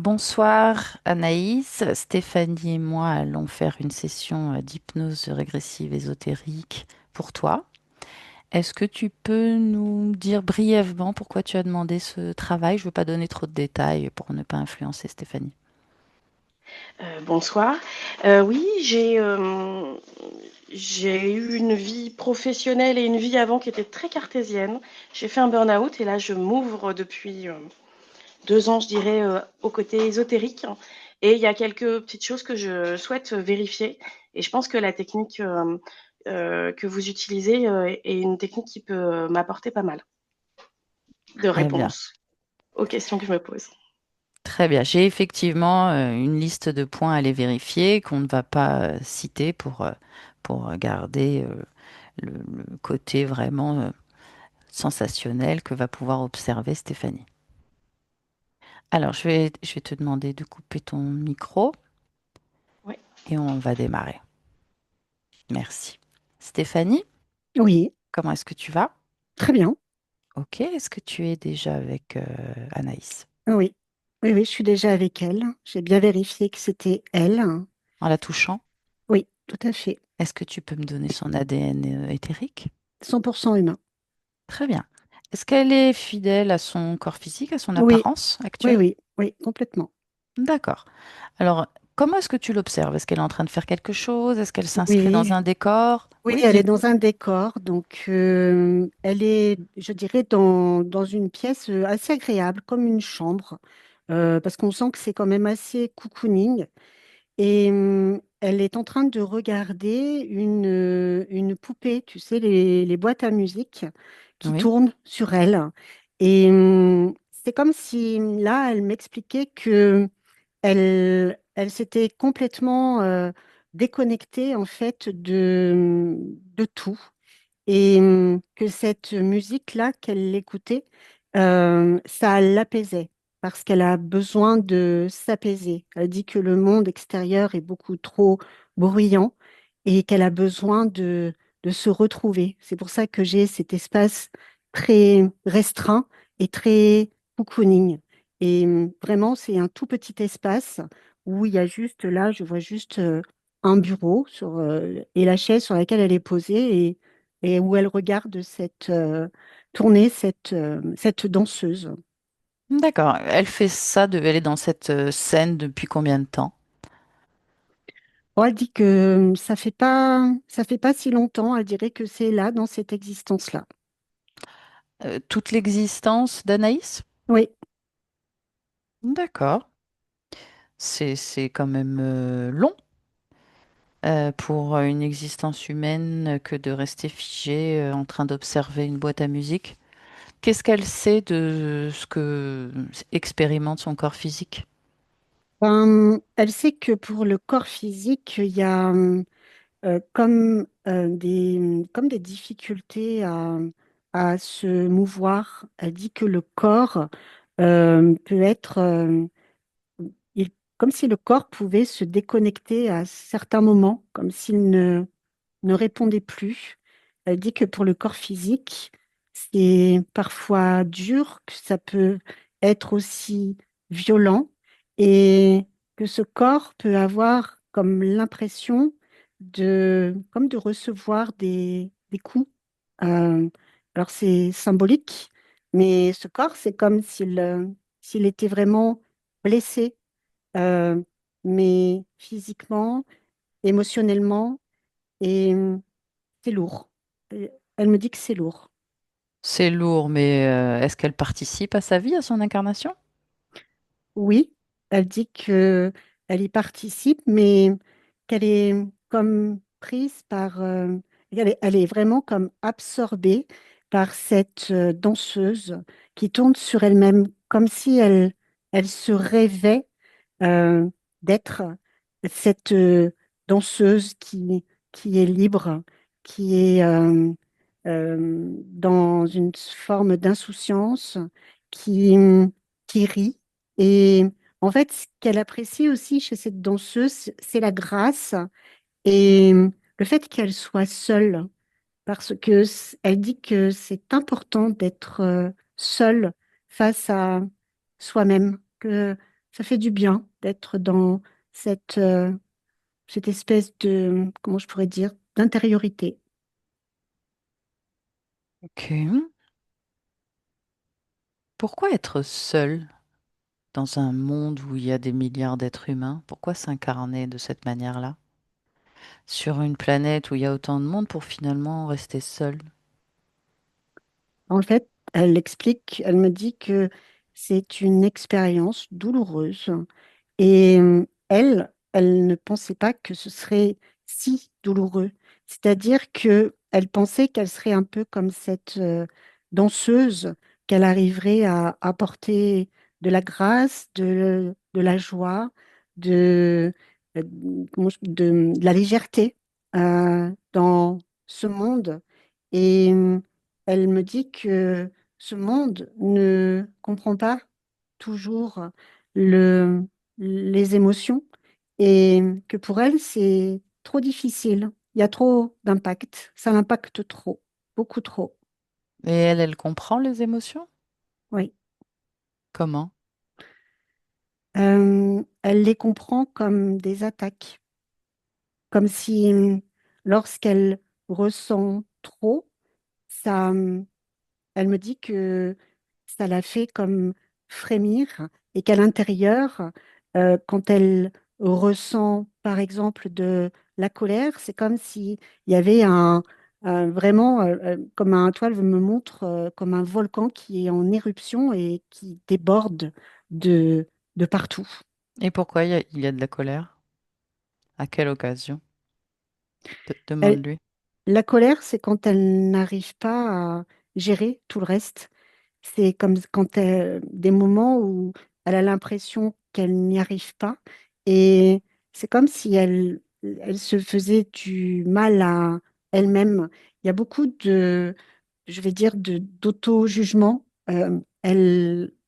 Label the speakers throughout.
Speaker 1: Bonsoir Anaïs, Stéphanie et moi allons faire une session d'hypnose régressive ésotérique pour toi. Est-ce que tu peux nous dire brièvement pourquoi tu as demandé ce travail? Je ne veux pas donner trop de détails pour ne pas influencer Stéphanie.
Speaker 2: Bonsoir. Oui, j'ai eu une vie professionnelle et une vie avant qui était très cartésienne. J'ai fait un burn-out et là, je m'ouvre depuis 2 ans, je dirais, au côté ésotérique. Et il y a quelques petites choses que je souhaite vérifier. Et je pense que la technique que vous utilisez est une technique qui peut m'apporter pas mal de
Speaker 1: Très bien,
Speaker 2: réponses aux questions que je me pose.
Speaker 1: très bien. J'ai effectivement une liste de points à aller vérifier qu'on ne va pas citer pour garder le côté vraiment sensationnel que va pouvoir observer Stéphanie. Alors, je vais te demander de couper ton micro
Speaker 2: Oui.
Speaker 1: et on va démarrer. Merci. Stéphanie,
Speaker 3: Oui,
Speaker 1: comment est-ce que tu vas?
Speaker 3: très bien.
Speaker 1: Ok, est-ce que tu es déjà avec Anaïs?
Speaker 3: Oui, oui, oui, je suis déjà avec elle. J'ai bien vérifié que c'était elle.
Speaker 1: En la touchant,
Speaker 3: Oui, tout à fait.
Speaker 1: est-ce que tu peux me donner son ADN éthérique?
Speaker 3: 100% humain.
Speaker 1: Très bien. Est-ce qu'elle est fidèle à son corps physique, à son
Speaker 3: Oui,
Speaker 1: apparence
Speaker 3: oui,
Speaker 1: actuelle?
Speaker 3: oui, oui, complètement.
Speaker 1: D'accord. Alors, comment est-ce que tu l'observes? Est-ce qu'elle est en train de faire quelque chose? Est-ce qu'elle s'inscrit dans
Speaker 3: Oui,
Speaker 1: un décor?
Speaker 3: oui,
Speaker 1: Oui,
Speaker 3: elle
Speaker 1: dis.
Speaker 3: est dans un décor, donc elle est, je dirais, dans une pièce assez agréable, comme une chambre, parce qu'on sent que c'est quand même assez cocooning. Et elle est en train de regarder une poupée, tu sais, les boîtes à musique qui
Speaker 1: Oui.
Speaker 3: tournent sur elle. Et c'est comme si là, elle m'expliquait que elle s'était complètement déconnectée en fait de tout et que cette musique-là qu'elle écoutait, ça l'apaisait parce qu'elle a besoin de s'apaiser. Elle dit que le monde extérieur est beaucoup trop bruyant et qu'elle a besoin de se retrouver. C'est pour ça que j'ai cet espace très restreint et très cocooning. Et vraiment, c'est un tout petit espace où il y a juste là, je vois juste un bureau et la chaise sur laquelle elle est posée et où elle regarde tourner cette danseuse.
Speaker 1: D'accord. Elle fait ça, elle est dans cette scène depuis combien de temps?
Speaker 3: Bon, elle dit que ça fait pas si longtemps, elle dirait que c'est là, dans cette existence-là.
Speaker 1: Toute l'existence d'Anaïs?
Speaker 3: Oui,
Speaker 1: D'accord. C'est quand même long pour une existence humaine que de rester figée en train d'observer une boîte à musique. Qu'est-ce qu'elle sait de ce que expérimente son corps physique?
Speaker 3: elle sait que pour le corps physique, il y a comme des difficultés à se mouvoir. Elle dit que le corps peut être il- comme si le corps pouvait se déconnecter à certains moments, comme s'il ne répondait plus. Elle dit que pour le corps physique, c'est parfois dur, que ça peut être aussi violent et que ce corps peut avoir comme l'impression comme de recevoir des coups. Euh, alors c'est symbolique, mais ce corps, c'est comme s'il était vraiment blessé, euh, mais physiquement, émotionnellement, et c'est lourd. Elle me dit que c'est lourd.
Speaker 1: C'est lourd, mais est-ce qu'elle participe à sa vie, à son incarnation?
Speaker 3: Oui, elle dit que elle y participe, mais qu'elle est comme prise par, elle est vraiment comme absorbée par cette danseuse qui tourne sur elle-même, comme si elle se rêvait euh, d'être cette danseuse qui est libre, qui est dans une forme d'insouciance, qui, qui rit. Et en fait, ce qu'elle apprécie aussi chez cette danseuse, c'est la grâce et le fait qu'elle soit seule, parce que elle dit que c'est important d'être seule face à soi-même, ça fait du bien d'être dans cette, cette espèce de, comment je pourrais dire, d'intériorité.
Speaker 1: Ok. Pourquoi être seul dans un monde où il y a des milliards d'êtres humains? Pourquoi s'incarner de cette manière-là? Sur une planète où il y a autant de monde pour finalement rester seul.
Speaker 3: En fait, elle explique, elle me dit que c'est une expérience douloureuse. Et elle ne pensait pas que ce serait si douloureux. C'est-à-dire que elle pensait qu'elle serait un peu comme cette danseuse, qu'elle arriverait à apporter de la grâce, de la joie, euh, de la légèreté dans ce monde. Et elle me dit que ce monde ne comprend pas toujours le les émotions et que pour elle, c'est trop difficile. Il y a trop d'impact. Ça l'impacte trop, beaucoup trop.
Speaker 1: Et elle comprend les émotions?
Speaker 3: Oui.
Speaker 1: Comment?
Speaker 3: Elle les comprend comme des attaques, comme si lorsqu'elle ressent trop, ça, elle me dit que ça la fait comme frémir et qu'à l'intérieur, quand elle ressent par exemple de la colère, c'est comme s'il y avait vraiment, comme un toile me montre, comme un volcan qui est en éruption et qui déborde de, de partout.
Speaker 1: Et pourquoi il y a de la colère? À quelle occasion?
Speaker 3: Elle-
Speaker 1: Demande-lui.
Speaker 3: la colère, c'est quand elle n'arrive pas à gérer tout le reste. C'est comme quand des moments où elle a l'impression qu'elle n'y arrive pas et c'est comme si elle se faisait du mal à elle-même. Il y a beaucoup de, je vais dire, d'auto-jugement.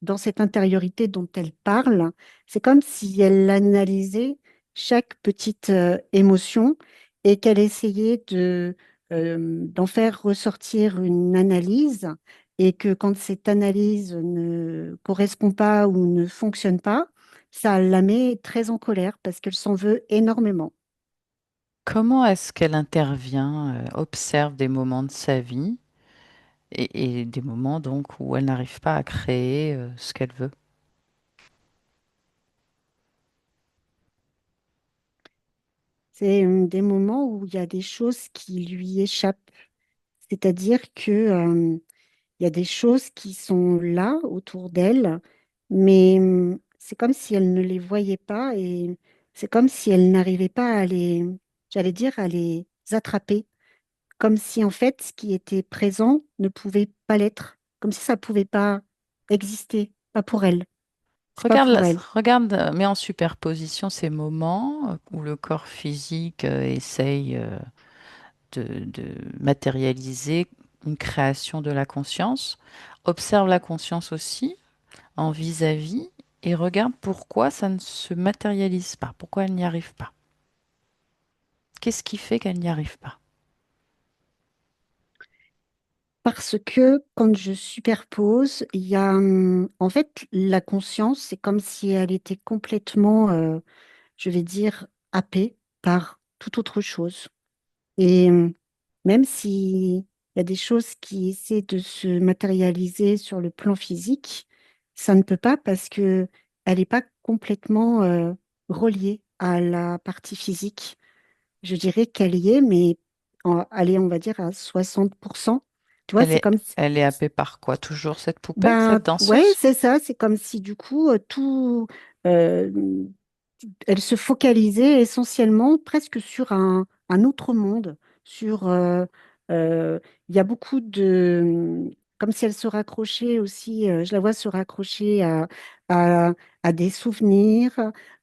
Speaker 3: Dans cette intériorité dont elle parle, c'est comme si elle analysait chaque petite émotion et qu'elle essayait d'en faire ressortir une analyse et que quand cette analyse ne correspond pas ou ne fonctionne pas, ça la met très en colère parce qu'elle s'en veut énormément.
Speaker 1: Comment est-ce qu'elle intervient, observe des moments de sa vie et des moments donc où elle n'arrive pas à créer ce qu'elle veut?
Speaker 3: C'est des moments où il y a des choses qui lui échappent, c'est-à-dire que, il y a des choses qui sont là autour d'elle, mais c'est comme si elle ne les voyait pas et c'est comme si elle n'arrivait pas à les, j'allais dire, à les attraper. Comme si en fait ce qui était présent ne pouvait pas l'être, comme si ça pouvait pas exister, pas pour elle, c'est pas
Speaker 1: Regarde,
Speaker 3: pour elle.
Speaker 1: regarde, mets en superposition ces moments où le corps physique essaye de matérialiser une création de la conscience. Observe la conscience aussi en vis-à-vis et regarde pourquoi ça ne se matérialise pas, pourquoi elle n'y arrive pas. Qu'est-ce qui fait qu'elle n'y arrive pas?
Speaker 3: Parce que quand je superpose, il y a en fait la conscience, c'est comme si elle était complètement, je vais dire, happée par toute autre chose. Et même s'il y a des choses qui essaient de se matérialiser sur le plan physique, ça ne peut pas parce que elle n'est pas complètement reliée à la partie physique. Je dirais qu'elle y est, mais elle est, on va dire, à 60%. Tu vois, c'est comme si,
Speaker 1: Elle est happée par quoi? Toujours cette poupée,
Speaker 3: ben
Speaker 1: cette
Speaker 3: ouais,
Speaker 1: danseuse?
Speaker 3: c'est ça, c'est comme si du coup, euh, elle se focalisait essentiellement presque sur un autre monde, sur euh, il y a beaucoup de comme si elle se raccrochait aussi, je la vois se raccrocher à, à des souvenirs,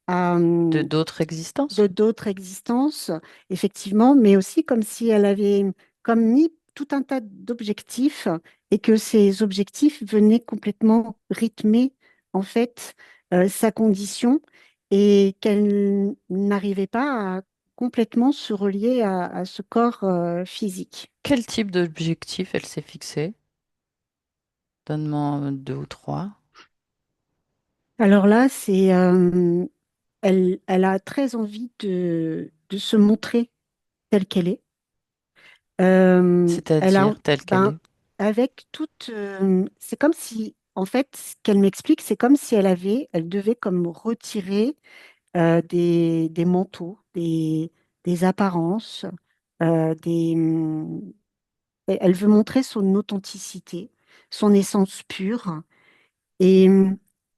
Speaker 3: à
Speaker 1: De d'autres existences?
Speaker 3: de d'autres existences, effectivement, mais aussi comme si elle avait comme mis tout un tas d'objectifs et que ces objectifs venaient complètement rythmer en fait sa condition et qu'elle n'arrivait pas à complètement se relier à ce corps physique.
Speaker 1: Quel type d'objectif elle s'est fixé? Donne-moi deux ou trois.
Speaker 3: Alors là, elle a très envie de se montrer telle qu'elle est. Elle a,
Speaker 1: C'est-à-dire telle qu'elle
Speaker 3: ben,
Speaker 1: est.
Speaker 3: avec toute, c'est comme si, en fait, ce qu'elle m'explique, c'est comme si elle devait comme retirer des manteaux, des apparences, des, elle veut montrer son authenticité, son essence pure. Et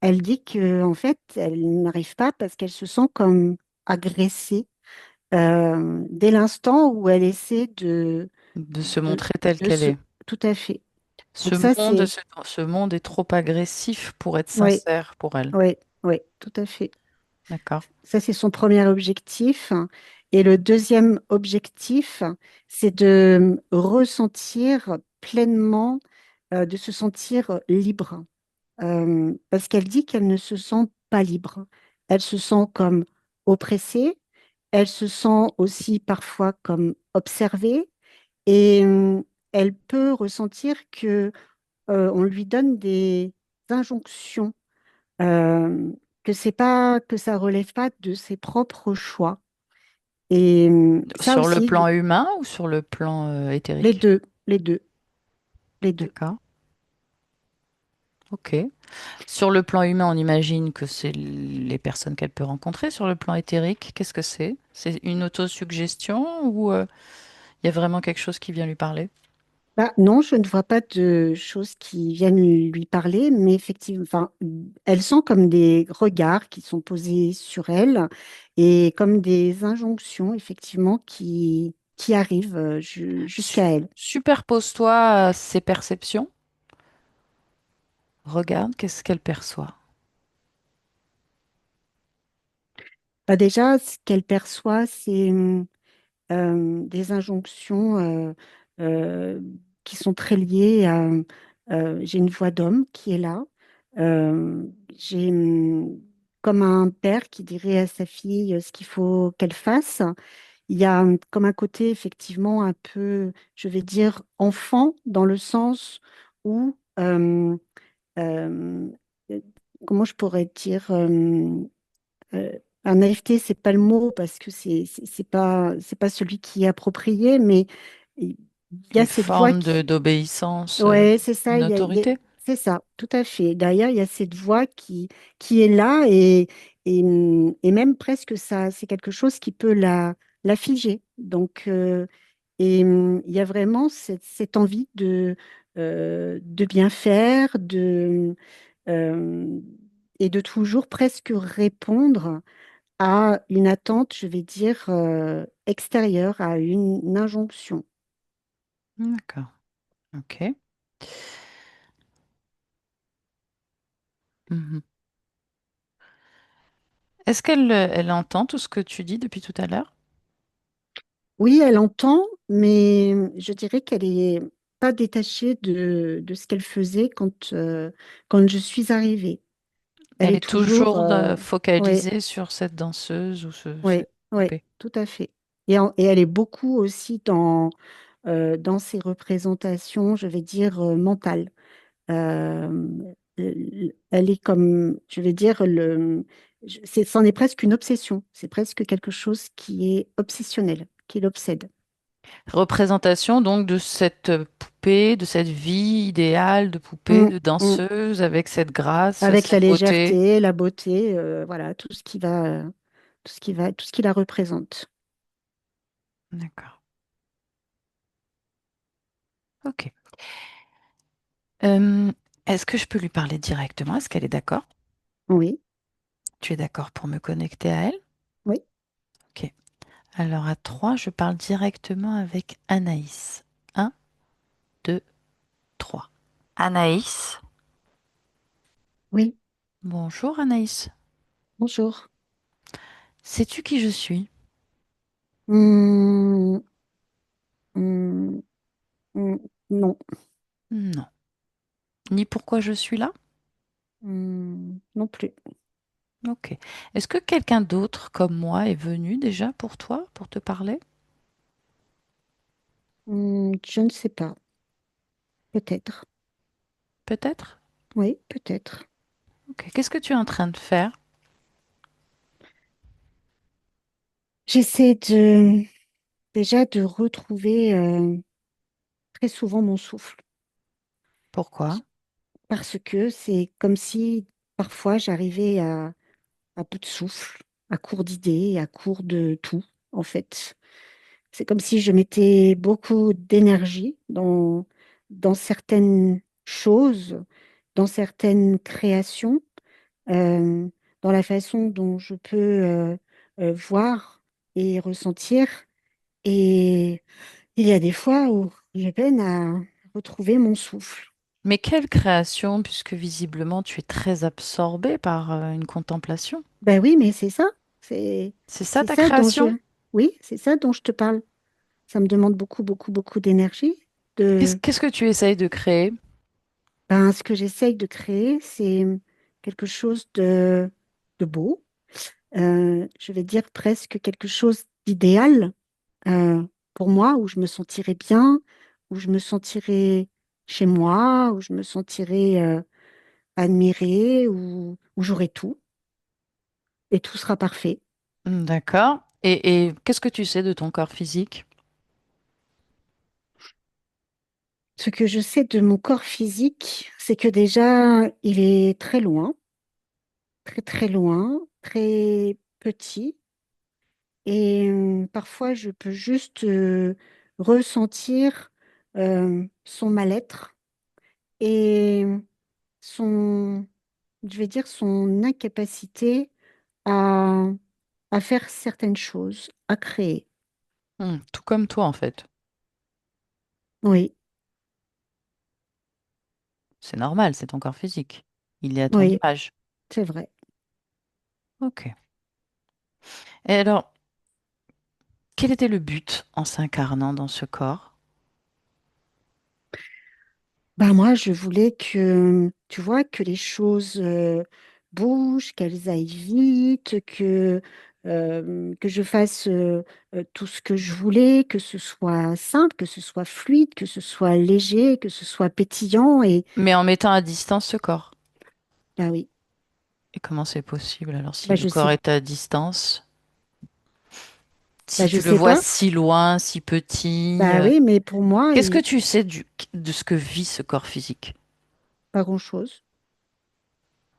Speaker 3: elle dit que en fait, elle n'arrive pas parce qu'elle se sent comme agressée dès l'instant où elle essaie
Speaker 1: De se
Speaker 3: de,
Speaker 1: montrer telle
Speaker 3: de
Speaker 1: qu'elle
Speaker 3: se...
Speaker 1: est.
Speaker 3: Tout à fait.
Speaker 1: Ce
Speaker 3: Donc ça,
Speaker 1: monde,
Speaker 3: c'est...
Speaker 1: ce monde est trop agressif pour être
Speaker 3: Oui,
Speaker 1: sincère pour elle.
Speaker 3: oui, oui, tout à fait.
Speaker 1: D'accord.
Speaker 3: Ça, c'est son premier objectif. Et le deuxième objectif, c'est de ressentir pleinement, de se sentir libre. Parce qu'elle dit qu'elle ne se sent pas libre. Elle se sent comme oppressée, elle se sent aussi parfois comme observée et elle peut ressentir que on lui donne des injonctions, euh, que c'est pas que ça relève pas de ses propres choix. Et ça
Speaker 1: Sur le
Speaker 3: aussi,
Speaker 1: plan humain ou sur le plan
Speaker 3: les
Speaker 1: éthérique?
Speaker 3: deux, les deux, les deux.
Speaker 1: D'accord. Ok. Sur le plan humain, on imagine que c'est les personnes qu'elle peut rencontrer. Sur le plan éthérique, qu'est-ce que c'est? C'est une autosuggestion ou il y a vraiment quelque chose qui vient lui parler?
Speaker 3: Bah, non, je ne vois pas de choses qui viennent lui parler, mais effectivement, enfin, elle sent comme des regards qui sont posés sur elle et comme des injonctions, effectivement, qui arrivent
Speaker 1: Su-
Speaker 3: jusqu'à elle.
Speaker 1: Superpose-toi à ses perceptions. Regarde, qu'est-ce qu'elle perçoit.
Speaker 3: Bah, déjà, ce qu'elle perçoit, c'est des injonctions euh, qui sont très liées à j'ai une voix d'homme qui est là. Euh, j'ai comme un père qui dirait à sa fille ce qu'il faut qu'elle fasse. Il y a comme un côté effectivement un peu, je vais dire, enfant, dans le sens où, euh, comment je pourrais dire, euh, un naïveté, c'est pas le mot parce que c'est pas celui qui est approprié, mais il y a
Speaker 1: Une
Speaker 3: cette voix
Speaker 1: forme
Speaker 3: qui,
Speaker 1: d'obéissance,
Speaker 3: ouais, c'est ça,
Speaker 1: une autorité.
Speaker 3: c'est ça, tout à fait. Derrière, il y a cette voix qui est là et même presque ça, c'est quelque chose qui peut la figer. Donc, il y a vraiment cette envie de bien faire, euh, et de toujours presque répondre à une attente, je vais dire, extérieure, à une injonction.
Speaker 1: D'accord. Ok. Mhm. Est-ce elle entend tout ce que tu dis depuis tout à l'heure?
Speaker 3: Oui, elle entend, mais je dirais qu'elle est pas détachée de ce qu'elle faisait quand je suis arrivée. Elle
Speaker 1: Elle
Speaker 3: est
Speaker 1: est
Speaker 3: toujours,
Speaker 1: toujours
Speaker 3: ouais,
Speaker 1: focalisée sur cette danseuse ou
Speaker 3: ouais,
Speaker 1: cette
Speaker 3: ouais,
Speaker 1: poupée.
Speaker 3: tout à fait. Et elle est beaucoup aussi dans ses représentations, je vais dire, mentales. Euh, Elle est comme, je vais dire, c'en est presque une obsession. C'est presque quelque chose qui est obsessionnel, qui l'obsède.
Speaker 1: Représentation donc de cette poupée, de cette vie idéale de poupée,
Speaker 3: Mm,
Speaker 1: de
Speaker 3: mm.
Speaker 1: danseuse, avec cette grâce,
Speaker 3: Avec la
Speaker 1: cette beauté.
Speaker 3: légèreté, la beauté, voilà, tout ce qui la représente.
Speaker 1: D'accord. Ok. Euh, Est-ce que je peux lui parler directement? Est-ce qu'elle est d'accord?
Speaker 3: Oui,
Speaker 1: Tu es d'accord pour me connecter à elle?
Speaker 3: oui,
Speaker 1: Ok. Alors à 3, je parle directement avec Anaïs. Un, 2, 3. Anaïs.
Speaker 3: oui.
Speaker 1: Bonjour Anaïs.
Speaker 3: Bonjour.
Speaker 1: Sais-tu qui je suis?
Speaker 3: Hmm, hmm, hmm, non.
Speaker 1: Non. Ni pourquoi je suis là?
Speaker 3: Non plus.
Speaker 1: Ok. Est-ce que quelqu'un d'autre comme moi est venu déjà pour toi, pour te parler?
Speaker 3: Je ne sais pas. Peut-être.
Speaker 1: Peut-être?
Speaker 3: Oui, peut-être.
Speaker 1: Ok. Qu'est-ce que tu es en train de faire?
Speaker 3: J'essaie de déjà de retrouver très souvent mon souffle
Speaker 1: Pourquoi?
Speaker 3: parce que c'est comme si parfois j'arrivais à bout de souffle, à court d'idées, à court de tout, en fait. C'est comme si je mettais beaucoup d'énergie dans certaines choses, dans certaines créations, euh, dans la façon dont je peux voir et ressentir. Et il y a des fois où j'ai peine à retrouver mon souffle.
Speaker 1: Mais quelle création, puisque visiblement tu es très absorbé par une contemplation.
Speaker 3: Ben oui, mais c'est ça. C'est,
Speaker 1: C'est ça
Speaker 3: c'est
Speaker 1: ta
Speaker 3: ça dont
Speaker 1: création?
Speaker 3: je... Oui, c'est ça dont je te parle. Ça me demande beaucoup, beaucoup, beaucoup d'énergie.
Speaker 1: Qu'est-ce que tu essayes de créer?
Speaker 3: Ben, ce que j'essaye de créer, c'est quelque chose de beau. Je vais dire presque quelque chose d'idéal pour moi, où je me sentirais bien, où je me sentirais chez moi, où je me sentirais admirée, où j'aurai tout et tout sera parfait.
Speaker 1: D'accord. Et qu'est-ce que tu sais de ton corps physique?
Speaker 3: Ce que je sais de mon corps physique, c'est que déjà, il est très loin, très très loin, très petit. Et parfois, je peux juste ressentir son mal-être et son, je vais dire, son incapacité à, à faire certaines choses, à créer.
Speaker 1: Tout comme toi en fait.
Speaker 3: Oui,
Speaker 1: C'est normal, c'est ton corps physique. Il est à ton
Speaker 3: oui,
Speaker 1: image.
Speaker 3: c'est vrai.
Speaker 1: Ok. Et alors, quel était le but en s'incarnant dans ce corps?
Speaker 3: Ben moi, je voulais que, tu vois, que les choses bougent, qu'elles aillent vite, que je fasse tout ce que je voulais, que ce soit simple, que ce soit fluide, que ce soit léger, que ce soit pétillant. Et
Speaker 1: Mais en mettant à distance ce corps.
Speaker 3: ben oui,
Speaker 1: Et comment c'est possible alors si
Speaker 3: ben
Speaker 1: le
Speaker 3: je
Speaker 1: corps
Speaker 3: sais,
Speaker 1: est à distance?
Speaker 3: ben
Speaker 1: Si
Speaker 3: je
Speaker 1: tu le
Speaker 3: sais
Speaker 1: vois
Speaker 3: pas.
Speaker 1: si loin, si petit,
Speaker 3: Ben oui, mais pour moi,
Speaker 1: qu'est-ce que tu sais de ce que vit ce corps physique?
Speaker 3: pas grand-chose,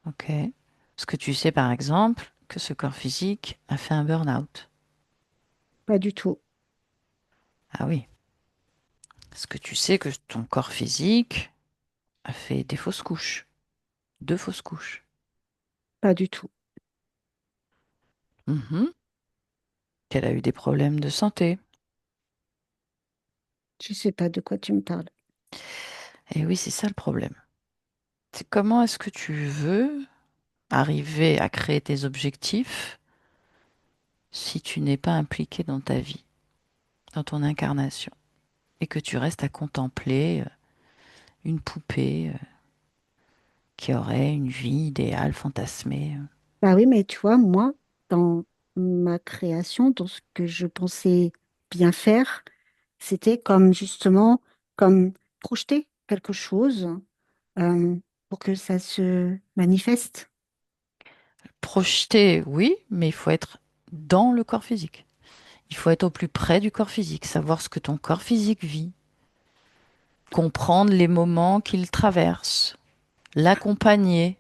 Speaker 1: Ok. Est-ce que tu sais par exemple que ce corps physique a fait un burn-out?
Speaker 3: pas du tout,
Speaker 1: Ah oui. Est-ce que tu sais que ton corps physique a fait des fausses couches? Deux fausses couches.
Speaker 3: pas du tout.
Speaker 1: Mhm. Qu'elle a eu des problèmes de santé.
Speaker 3: Je sais pas de quoi tu me parles.
Speaker 1: Et oui, c'est ça le problème. C'est comment est-ce que tu veux arriver à créer tes objectifs si tu n'es pas impliqué dans ta vie, dans ton incarnation, et que tu restes à contempler une poupée qui aurait une vie idéale, fantasmée.
Speaker 3: Bah oui, mais tu vois, moi, dans ma création, dans ce que je pensais bien faire, c'était comme justement, comme projeter quelque chose euh, pour que ça se manifeste.
Speaker 1: Projeter, oui, mais il faut être dans le corps physique. Il faut être au plus près du corps physique, savoir ce que ton corps physique vit, comprendre les moments qu'il traverse, l'accompagner.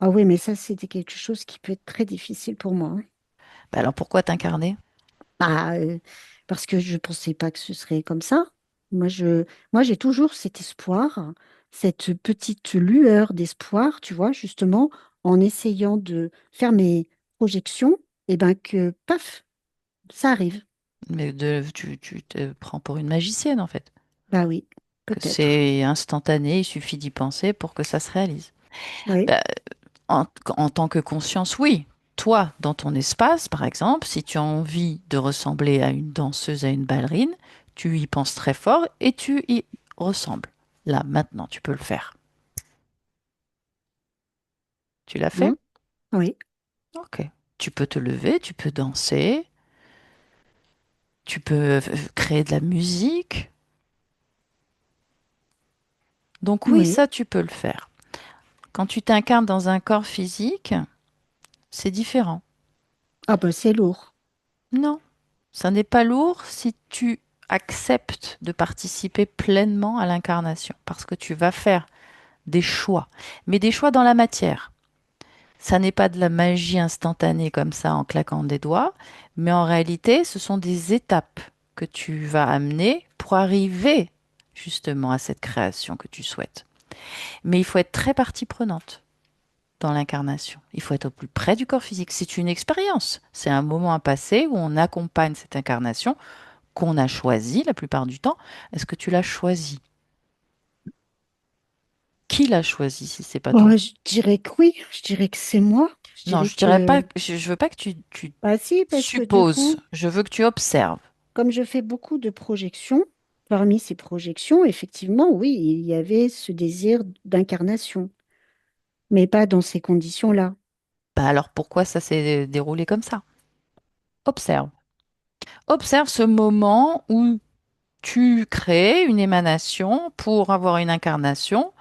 Speaker 3: Ah oui, mais ça, c'était quelque chose qui peut être très difficile pour moi, hein.
Speaker 1: Bah alors pourquoi t'incarner?
Speaker 3: Bah, parce que je ne pensais pas que ce serait comme ça. Moi, j'ai toujours cet espoir, cette petite lueur d'espoir, tu vois, justement, en essayant de faire mes projections, et ben que, paf, ça arrive.
Speaker 1: Tu te prends pour une magicienne en fait.
Speaker 3: Bah oui,
Speaker 1: Que
Speaker 3: peut-être.
Speaker 1: c'est instantané, il suffit d'y penser pour que ça se réalise.
Speaker 3: Oui.
Speaker 1: Bah, en tant que conscience, oui. Toi, dans ton espace, par exemple, si tu as envie de ressembler à une danseuse, à une ballerine, tu y penses très fort et tu y ressembles. Là, maintenant, tu peux le faire. Tu l'as fait?
Speaker 3: Hein. Oui,
Speaker 1: Ok. Tu peux te lever, tu peux danser, tu peux créer de la musique. Donc oui,
Speaker 3: oui,
Speaker 1: ça, tu peux le faire. Quand tu t'incarnes dans un corps physique, c'est différent.
Speaker 3: Ah ben c'est lourd.
Speaker 1: Non, ça n'est pas lourd si tu acceptes de participer pleinement à l'incarnation, parce que tu vas faire des choix, mais des choix dans la matière. Ça n'est pas de la magie instantanée comme ça en claquant des doigts, mais en réalité, ce sont des étapes que tu vas amener pour arriver justement à cette création que tu souhaites. Mais il faut être très partie prenante dans l'incarnation. Il faut être au plus près du corps physique. C'est une expérience. C'est un moment à passer où on accompagne cette incarnation qu'on a choisie la plupart du temps. Est-ce que tu l'as choisie? Qui l'a choisi si c'est pas toi?
Speaker 3: Bon, je dirais que oui, je dirais que c'est moi. Je
Speaker 1: Non,
Speaker 3: dirais
Speaker 1: je dirais pas,
Speaker 3: que
Speaker 1: je veux pas que tu
Speaker 3: bah si, parce que du
Speaker 1: supposes.
Speaker 3: coup,
Speaker 1: Je veux que tu observes.
Speaker 3: comme je fais beaucoup de projections, parmi ces projections, effectivement, oui, il y avait ce désir d'incarnation, mais pas dans ces conditions-là.
Speaker 1: Bah alors pourquoi ça s'est déroulé comme ça? Observe. Observe ce moment où tu crées une émanation pour avoir une incarnation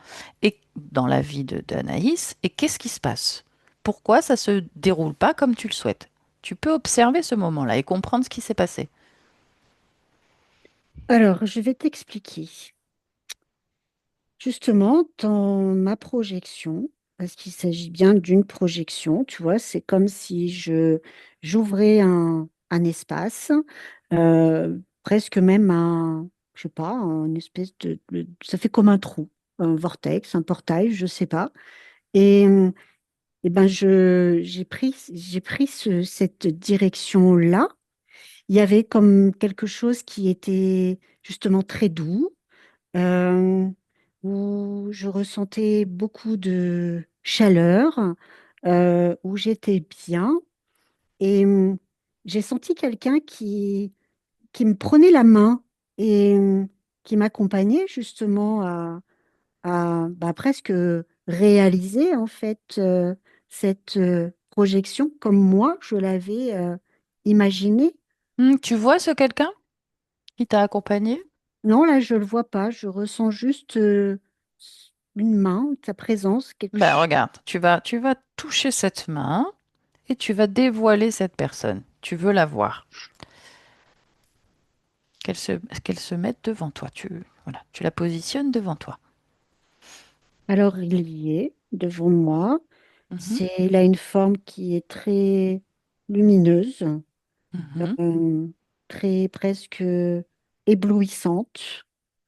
Speaker 1: et dans la vie d'Anaïs, et qu'est-ce qui se passe? Pourquoi ça se déroule pas comme tu le souhaites? Tu peux observer ce moment-là et comprendre ce qui s'est passé.
Speaker 3: Alors, je vais t'expliquer. Justement, dans ma projection, parce qu'il s'agit bien d'une projection, tu vois, c'est comme si je j'ouvrais un espace, presque même un, je sais pas, une espèce ça fait comme un trou, un vortex, un portail, je sais pas. Et, et ben j'ai pris cette direction-là. Il y avait comme quelque chose qui était justement très doux, euh, où je ressentais beaucoup de chaleur, où j'étais bien. Et j'ai senti quelqu'un qui me prenait la main et qui m'accompagnait justement bah, presque réaliser en fait cette projection comme moi je l'avais imaginée.
Speaker 1: Tu vois ce quelqu'un qui t'a accompagné?
Speaker 3: Non, là, je le vois pas. Je ressens juste une main, sa présence,
Speaker 1: Ben regarde, tu vas toucher cette main et tu vas dévoiler cette personne. Tu veux la voir. Qu'elle se, qu'elle se mette devant toi. Voilà, tu la positionnes devant toi.
Speaker 3: Alors, il y est devant moi.
Speaker 1: Mhm,
Speaker 3: Il a une forme qui est très lumineuse,
Speaker 1: mhm.
Speaker 3: euh, très presque éblouissante.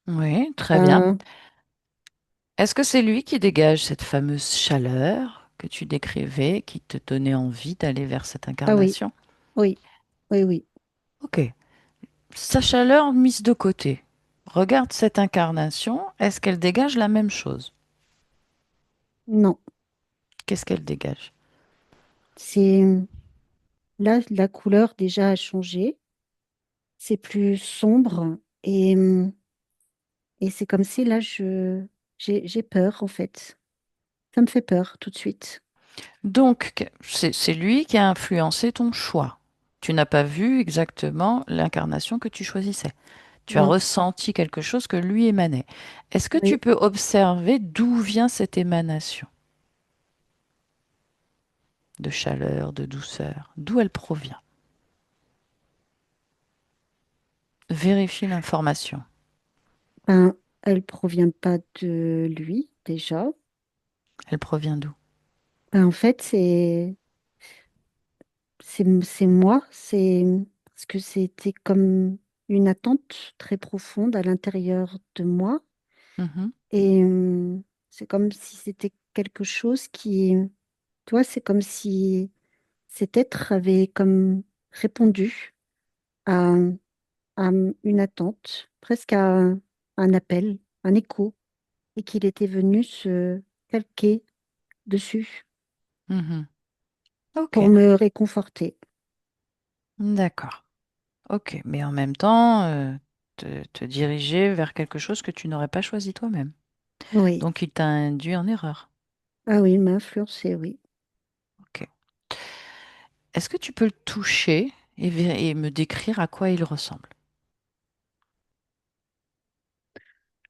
Speaker 1: Oui, très bien.
Speaker 3: Euh,
Speaker 1: Est-ce que c'est lui qui dégage cette fameuse chaleur que tu décrivais, qui te donnait envie d'aller vers cette
Speaker 3: ah oui,
Speaker 1: incarnation?
Speaker 3: oui, oui, oui.
Speaker 1: Ok. Sa chaleur mise de côté. Regarde cette incarnation. Est-ce qu'elle dégage la même chose?
Speaker 3: Non,
Speaker 1: Qu'est-ce qu'elle dégage?
Speaker 3: c'est là, la couleur déjà a changé. C'est plus sombre et c'est comme si là, j'ai peur en fait. Ça me fait peur tout de suite.
Speaker 1: Donc, c'est lui qui a influencé ton choix. Tu n'as pas vu exactement l'incarnation que tu choisissais. Tu as
Speaker 3: Non,
Speaker 1: ressenti quelque chose que lui émanait. Est-ce que tu
Speaker 3: oui.
Speaker 1: peux observer d'où vient cette émanation de chaleur, de douceur? D'où elle provient? Vérifie l'information.
Speaker 3: Ben, elle provient pas de lui déjà.
Speaker 1: Elle provient d'où?
Speaker 3: Ben, en fait, c'est moi. C'est parce que c'était comme une attente très profonde à l'intérieur de moi.
Speaker 1: Mhm,
Speaker 3: Et c'est comme si c'était quelque chose qui, toi, c'est comme si cet être avait comme répondu à, à une attente, presque à un appel, un écho, et qu'il était venu se calquer dessus
Speaker 1: mhm.
Speaker 3: pour
Speaker 1: Ok,
Speaker 3: me réconforter.
Speaker 1: d'accord. Ok, mais en même temps, te diriger vers quelque chose que tu n'aurais pas choisi toi-même.
Speaker 3: Oui.
Speaker 1: Donc il t'a induit en erreur.
Speaker 3: Ah oui, il m'a influencé, oui.
Speaker 1: Ok. Est-ce que tu peux le toucher et me décrire à quoi il ressemble?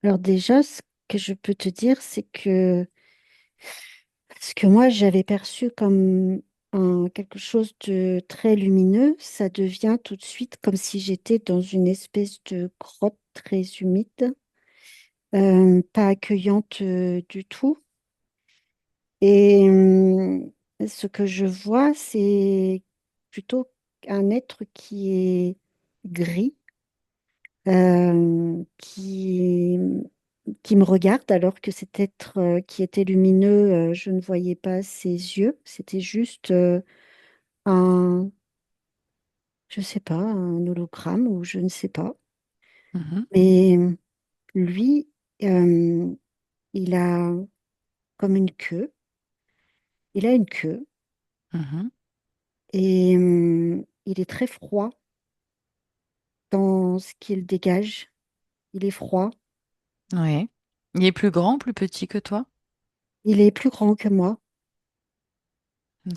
Speaker 3: Alors déjà, ce que je peux te dire, c'est que Ce que moi j'avais perçu comme quelque chose de très lumineux, ça devient tout de suite comme si j'étais dans une espèce de grotte très humide, pas accueillante du tout. Et ce que je vois, c'est plutôt un être qui est gris, qui me regarde alors que cet être qui était lumineux, je ne voyais pas ses yeux. C'était juste un, je sais pas, un hologramme ou je ne sais pas.
Speaker 1: Mhm,
Speaker 3: Mais lui, euh, il a comme une queue. Il a une queue
Speaker 1: mhm.
Speaker 3: et il est très froid dans ce qu'il dégage. Il est froid.
Speaker 1: Oui. Il est plus grand, plus petit que toi?
Speaker 3: Il est plus grand que moi.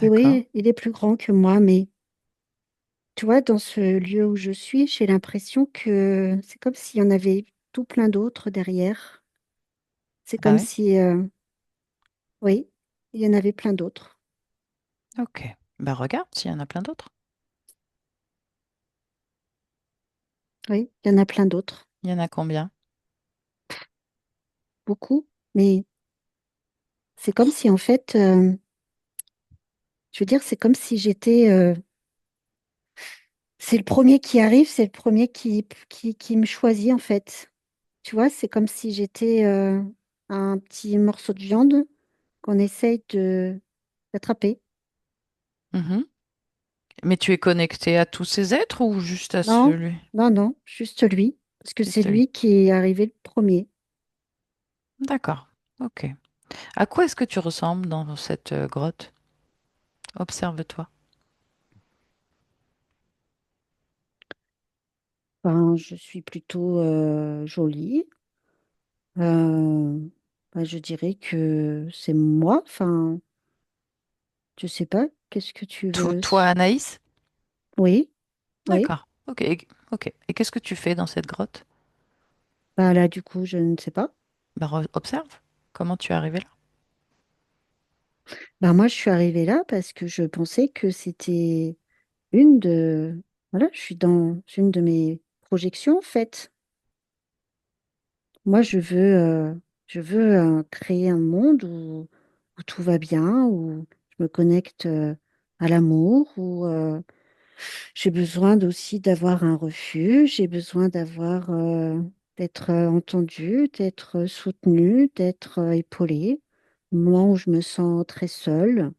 Speaker 3: Et
Speaker 1: D'accord.
Speaker 3: oui, il est plus grand que moi, mais tu vois, dans ce lieu où je suis, j'ai l'impression que c'est comme s'il y en avait tout plein d'autres derrière. C'est
Speaker 1: Ah
Speaker 3: comme
Speaker 1: oui?
Speaker 3: si, oui, il y en avait plein d'autres.
Speaker 1: Ok. Bah regarde s'il y en a plein d'autres.
Speaker 3: Oui, il y en a plein d'autres.
Speaker 1: Il y en a combien?
Speaker 3: Beaucoup. Mais c'est comme si, en fait, je veux dire, c'est comme si j'étais, c'est le premier qui arrive, c'est le premier qui me choisit, en fait. Tu vois, c'est comme si j'étais un petit morceau de viande qu'on essaye de d'attraper.
Speaker 1: Mhm. Mais tu es connecté à tous ces êtres ou juste à
Speaker 3: Non,
Speaker 1: celui?
Speaker 3: non, non, juste lui, parce que c'est
Speaker 1: Juste lui.
Speaker 3: lui qui est arrivé le premier.
Speaker 1: D'accord. Ok. À quoi est-ce que tu ressembles dans cette grotte? Observe-toi.
Speaker 3: Ben, je suis plutôt jolie. Euh, ben, je dirais que c'est moi. Enfin, je sais pas. Qu'est-ce que tu veux?
Speaker 1: Toi, Anaïs?
Speaker 3: Oui, oui.
Speaker 1: D'accord. Ok. Ok. Et qu'est-ce que tu fais dans cette grotte?
Speaker 3: Ben, là, du coup, je ne sais pas.
Speaker 1: Bah, observe. Comment tu es arrivé là?
Speaker 3: Ben, moi, je suis arrivée là parce que je pensais que c'était une de... Voilà, je suis dans une de mes projections, en fait. Moi, je veux créer un monde où tout va bien, où je me connecte à l'amour, où j'ai besoin aussi d'avoir un refuge, j'ai besoin d'être entendue, d'être soutenue, d'être épaulée. Au moment où je me sens très seule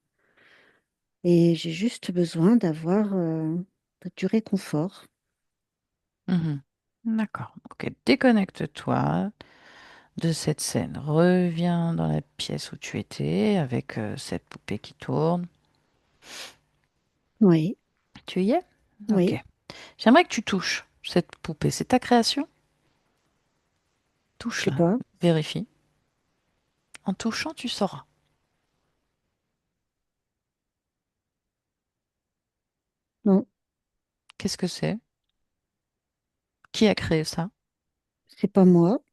Speaker 3: et j'ai juste besoin d'avoir du réconfort.
Speaker 1: Mhm. D'accord. Ok. Déconnecte-toi de cette scène. Reviens dans la pièce où tu étais avec cette poupée qui tourne.
Speaker 3: Oui,
Speaker 1: Tu y es? Ok.
Speaker 3: oui,
Speaker 1: J'aimerais que tu touches cette poupée. C'est ta création?
Speaker 3: je sais
Speaker 1: Touche-la.
Speaker 3: pas.
Speaker 1: Vérifie. En touchant, tu sauras.
Speaker 3: Non,
Speaker 1: Qu'est-ce que c'est? Qui a créé ça?
Speaker 3: c'est pas moi.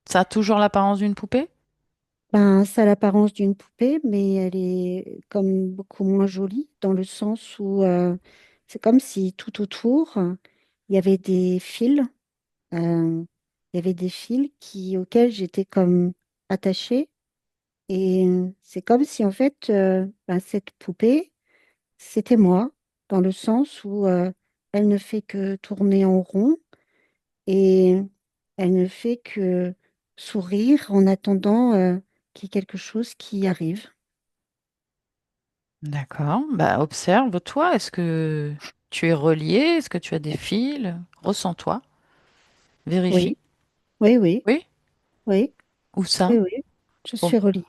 Speaker 1: Ça a toujours l'apparence d'une poupée?
Speaker 3: Ben, ça a l'apparence d'une poupée, mais elle est comme beaucoup moins jolie dans le sens où c'est comme si tout autour, il y avait des fils, il y avait des fils auxquels j'étais comme attachée. Et c'est comme si en fait, ben, cette poupée, c'était moi, dans le sens où elle ne fait que tourner en rond et elle ne fait que sourire en attendant qu'il y ait quelque chose qui arrive.
Speaker 1: D'accord. Bah, observe-toi. Est-ce que tu es relié? Est-ce que tu as des fils? Ressens-toi. Vérifie.
Speaker 3: Oui, oui, oui,
Speaker 1: Oui?
Speaker 3: oui,
Speaker 1: Où ça?
Speaker 3: oui, oui. Je
Speaker 1: Com-
Speaker 3: suis reliée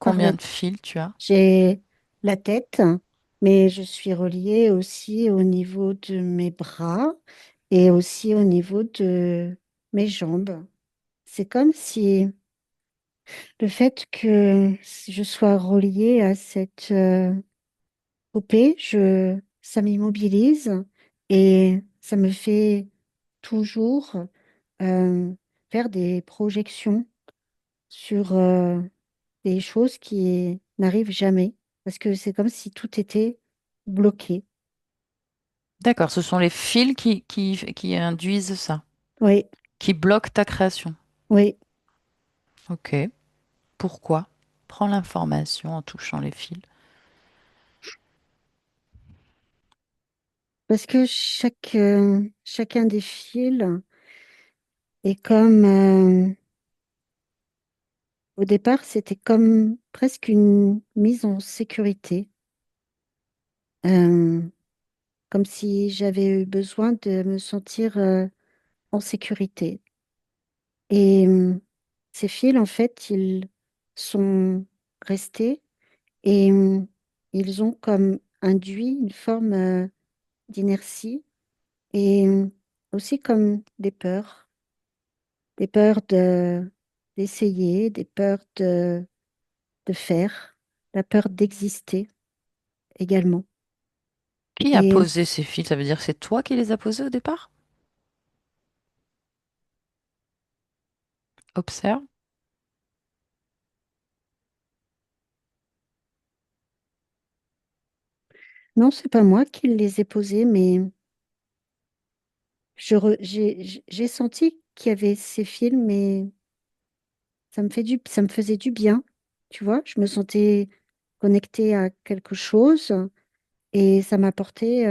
Speaker 3: par
Speaker 1: combien de fils tu as?
Speaker 3: J'ai la tête, mais je suis reliée aussi au niveau de mes bras et aussi au niveau de mes jambes. C'est comme si le fait que je sois reliée à cette poupée, ça m'immobilise et ça me fait toujours euh, faire des projections sur des choses n'arrive jamais parce que c'est comme si tout était bloqué.
Speaker 1: D'accord, ce sont les fils qui induisent ça,
Speaker 3: Oui,
Speaker 1: qui bloquent ta création.
Speaker 3: oui,
Speaker 1: Ok. Pourquoi? Prends l'information en touchant les fils.
Speaker 3: parce que chacun des fils est comme, au départ, c'était comme presque une mise en sécurité, euh, comme si j'avais eu besoin de me sentir en sécurité. Et ces fils, en fait, ils sont restés et ils ont comme induit une forme d'inertie et aussi comme des peurs d'essayer, des peurs de faire, la peur d'exister également.
Speaker 1: Qui a
Speaker 3: Et
Speaker 1: posé ces fils? Ça veut dire que c'est toi qui les as posés au départ? Observe.
Speaker 3: non, c'est pas moi qui les ai posés, mais j'ai senti qu'il y avait ces films, mais ça me faisait du bien, tu vois. Je me sentais connectée à quelque chose et ça m'apportait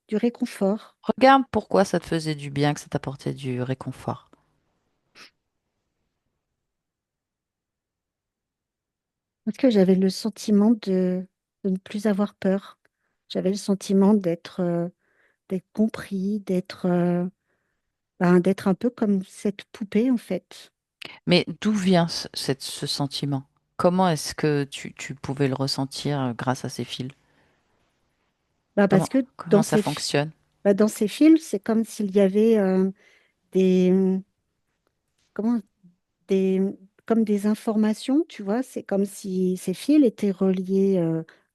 Speaker 3: du réconfort.
Speaker 1: Regarde pourquoi ça te faisait du bien, que ça t'apportait du réconfort.
Speaker 3: Parce que j'avais le sentiment de ne plus avoir peur. J'avais le sentiment d'être compris, d'être un peu comme cette poupée, en fait.
Speaker 1: Mais d'où vient ce sentiment? Comment est-ce que tu pouvais le ressentir grâce à ces fils?
Speaker 3: Parce que
Speaker 1: Comment ça fonctionne?
Speaker 3: dans ces films, c'est comme s'il y avait des, comment, des, comme des informations, tu vois. C'est comme si ces fils étaient reliés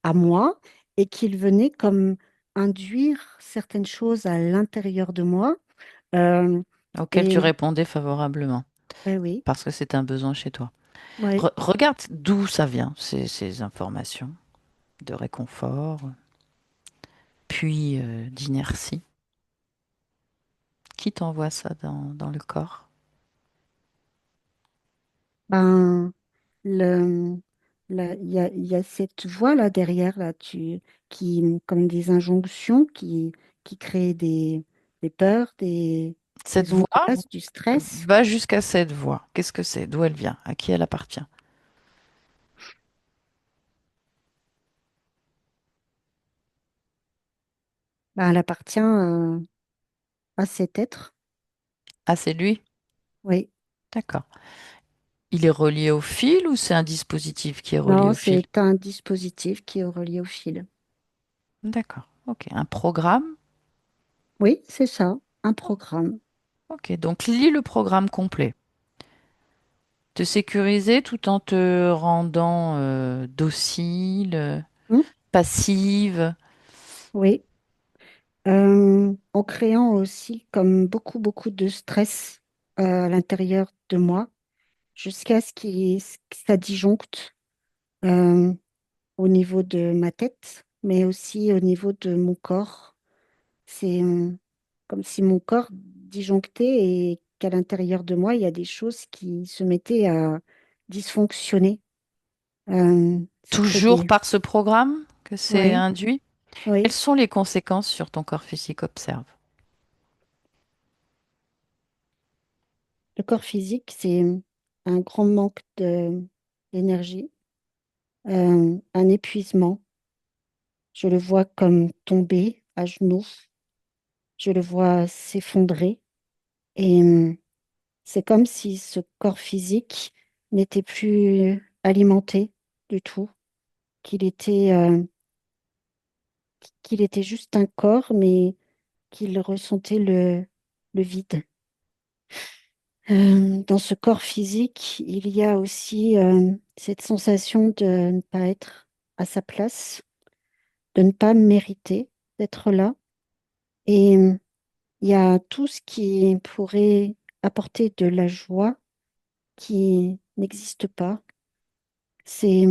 Speaker 3: à moi et qu'ils venaient comme induire certaines choses à l'intérieur de moi. Euh,
Speaker 1: Auquel tu
Speaker 3: et
Speaker 1: répondais favorablement,
Speaker 3: ben oui,
Speaker 1: parce que c'est un besoin chez toi.
Speaker 3: ouais.
Speaker 1: Regarde d'où ça vient, ces informations de réconfort, puis d'inertie. Qui t'envoie ça dans le corps?
Speaker 3: Ben, le, il y a cette voix là derrière, là, comme des injonctions qui créent des peurs,
Speaker 1: Cette
Speaker 3: des
Speaker 1: voix
Speaker 3: angoisses, du stress.
Speaker 1: va jusqu'à cette voix. Qu'est-ce que c'est? D'où elle vient? À qui elle appartient?
Speaker 3: Ben, elle appartient à cet être.
Speaker 1: Ah, c'est lui?
Speaker 3: Oui.
Speaker 1: D'accord. Il est relié au fil ou c'est un dispositif qui est relié
Speaker 3: Non,
Speaker 1: au fil?
Speaker 3: c'est un dispositif qui est relié au fil.
Speaker 1: D'accord. Ok. Un programme?
Speaker 3: Oui, c'est ça, un programme.
Speaker 1: Ok. Donc lis le programme complet. Te sécuriser tout en te rendant docile,
Speaker 3: Hmm.
Speaker 1: passive.
Speaker 3: Oui. En créant aussi comme beaucoup de stress à l'intérieur de moi jusqu'à ce que ça disjoncte euh, au niveau de ma tête, mais aussi au niveau de mon corps. C'est comme si mon corps disjonctait et qu'à l'intérieur de moi, il y a des choses qui se mettaient à dysfonctionner. C'est très
Speaker 1: Toujours
Speaker 3: des...
Speaker 1: par ce programme que c'est
Speaker 3: Oui,
Speaker 1: induit. Quelles
Speaker 3: oui.
Speaker 1: sont les conséquences sur ton corps physique? Observe.
Speaker 3: Le corps physique, c'est un grand manque d'énergie, un épuisement. Je le vois comme tomber à genoux. Je le vois s'effondrer. Et c'est comme si ce corps physique n'était plus alimenté du tout, qu'il était, euh, qu'il était juste un corps, mais qu'il ressentait le vide. Dans ce corps physique, il y a aussi cette sensation de ne pas être à sa place, de ne pas mériter d'être là. Et il y a tout ce qui pourrait apporter de la joie qui n'existe pas. C'est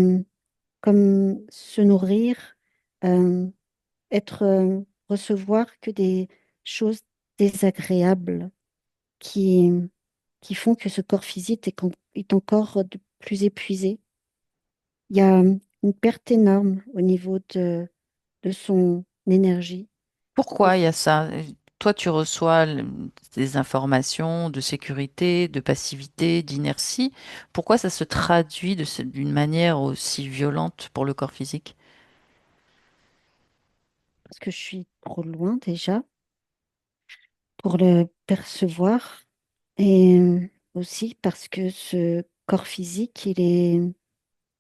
Speaker 3: comme se nourrir, euh, être, recevoir que des choses désagréables qui, qui font que ce corps physique est encore de plus épuisé. Il y a une perte énorme au niveau de son énergie.
Speaker 1: Pourquoi il y a ça? Toi, tu reçois des informations de sécurité, de passivité, d'inertie. Pourquoi ça se traduit d'une manière aussi violente pour le corps physique?
Speaker 3: Parce que je suis trop loin déjà pour le percevoir et aussi parce que ce corps physique, il est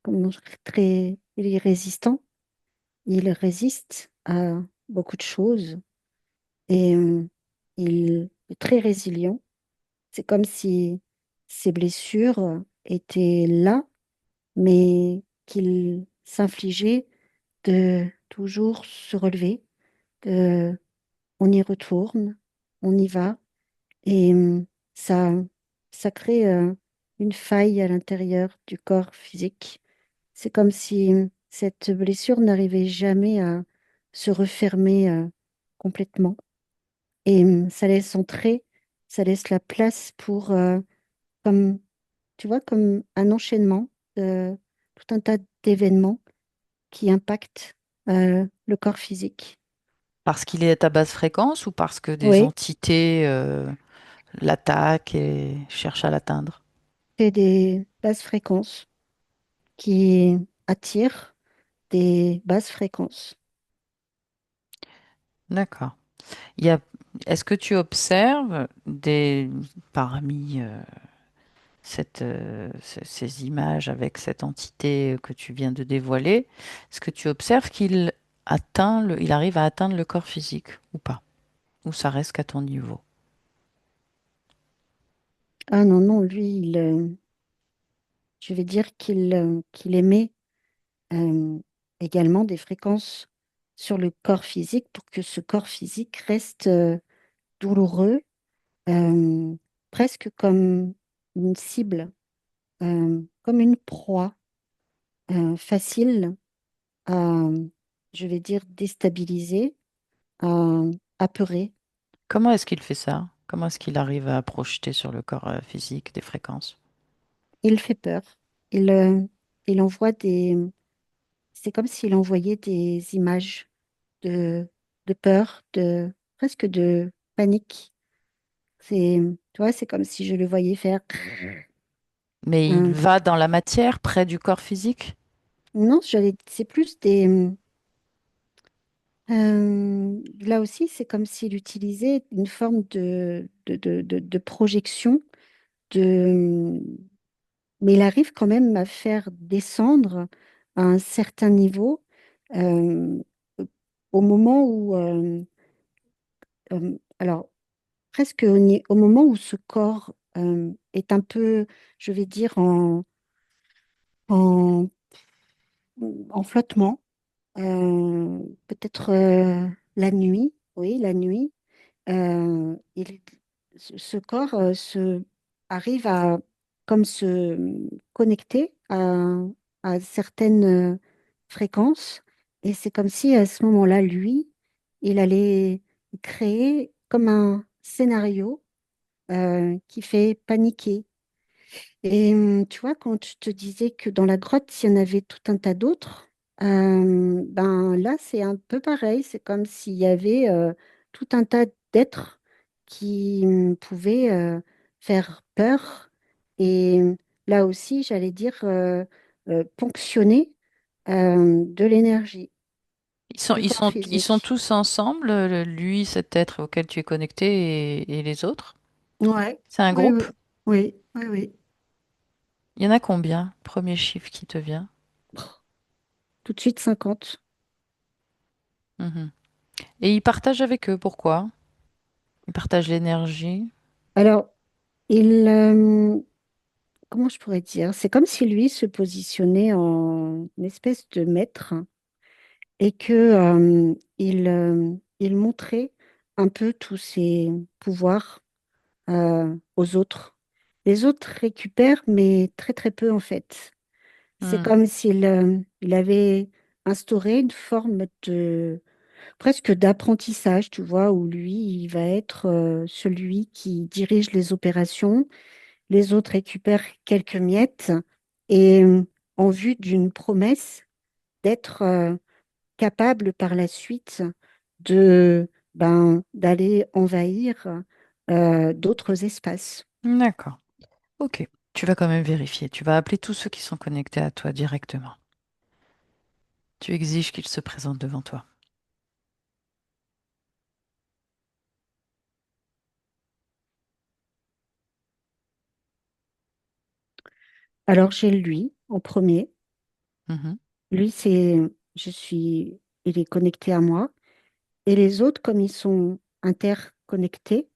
Speaker 3: comment il est résistant, il résiste à beaucoup de choses et il est très résilient. C'est comme si ses blessures étaient là, mais qu'il s'infligeait de toujours se relever, de on y retourne, on y va. Et ça, ça crée une faille à l'intérieur du corps physique. C'est comme si cette blessure n'arrivait jamais à se refermer complètement. Et ça laisse entrer, ça laisse la place pour, comme, tu vois, comme un enchaînement de tout un tas d'événements qui impactent le corps physique.
Speaker 1: Parce qu'il est à basse fréquence ou parce que des
Speaker 3: Oui,
Speaker 1: entités l'attaquent et cherchent à l'atteindre?
Speaker 3: c'est des basses fréquences qui attirent des basses fréquences.
Speaker 1: D'accord. Il y a, est-ce que tu observes parmi ces images avec cette entité que tu viens de dévoiler, est-ce que tu observes il arrive à atteindre le corps physique ou pas? Ou ça reste qu'à ton niveau?
Speaker 3: Ah non, non, lui, je vais dire qu'il émet euh, également des fréquences sur le corps physique pour que ce corps physique reste douloureux, euh, presque comme une cible, comme une proie facile à, je vais dire, déstabiliser, à apeurer.
Speaker 1: Comment est-ce qu'il fait ça? Comment est-ce qu'il arrive à projeter sur le corps physique des fréquences?
Speaker 3: Il fait peur. Il, il envoie des... C'est comme s'il envoyait des images de, de peur, presque de panique. Tu vois, c'est comme si je le voyais faire.
Speaker 1: Mais il
Speaker 3: un-
Speaker 1: va dans la matière, près du corps physique?
Speaker 3: Non, c'est plus là aussi, c'est comme s'il utilisait une forme de projection, de, mais il arrive quand même à faire descendre à un certain niveau euh, au moment où, alors, presque au moment où ce corps est un peu, je vais dire, en, en flottement, peut-être la nuit, oui, la nuit, il, ce corps arrive à comme se connecter à certaines fréquences et c'est comme si à ce moment-là, lui, il allait créer comme un scénario qui fait paniquer. Et tu vois, quand je te disais que dans la grotte, il y en avait tout un tas d'autres, ben là, c'est un peu pareil. C'est comme s'il y avait tout un tas d'êtres qui pouvaient faire peur. Et là aussi, j'allais dire ponctionner de l'énergie du corps
Speaker 1: Ils sont
Speaker 3: physique.
Speaker 1: tous ensemble, lui, cet être auquel tu es connecté et les autres?
Speaker 3: Ouais,
Speaker 1: C'est un
Speaker 3: oui,
Speaker 1: groupe?
Speaker 3: oui, oui, oui, oui.
Speaker 1: Il y en a combien? Premier chiffre qui te vient.
Speaker 3: Tout de suite 50.
Speaker 1: Mhm. Et il partage avec eux, pourquoi? Il partage l'énergie.
Speaker 3: Alors, il, comment je pourrais dire? C'est comme si lui se positionnait en une espèce de maître et que il montrait un peu tous ses pouvoirs aux autres. Les autres récupèrent, mais très très peu en fait. C'est
Speaker 1: Hmm.
Speaker 3: comme s'il il avait instauré une forme de presque d'apprentissage, tu vois, où lui, il va être celui qui dirige les opérations, les autres récupèrent quelques miettes et en vue d'une promesse d'être capable par la suite d'aller envahir d'autres espaces.
Speaker 1: D'accord. Ok. Tu vas quand même vérifier. Tu vas appeler tous ceux qui sont connectés à toi directement. Tu exiges qu'ils se présentent devant toi.
Speaker 3: Alors j'ai lui en premier.
Speaker 1: Mhm.
Speaker 3: Lui, il est connecté à moi. Et les autres, comme ils sont interconnectés,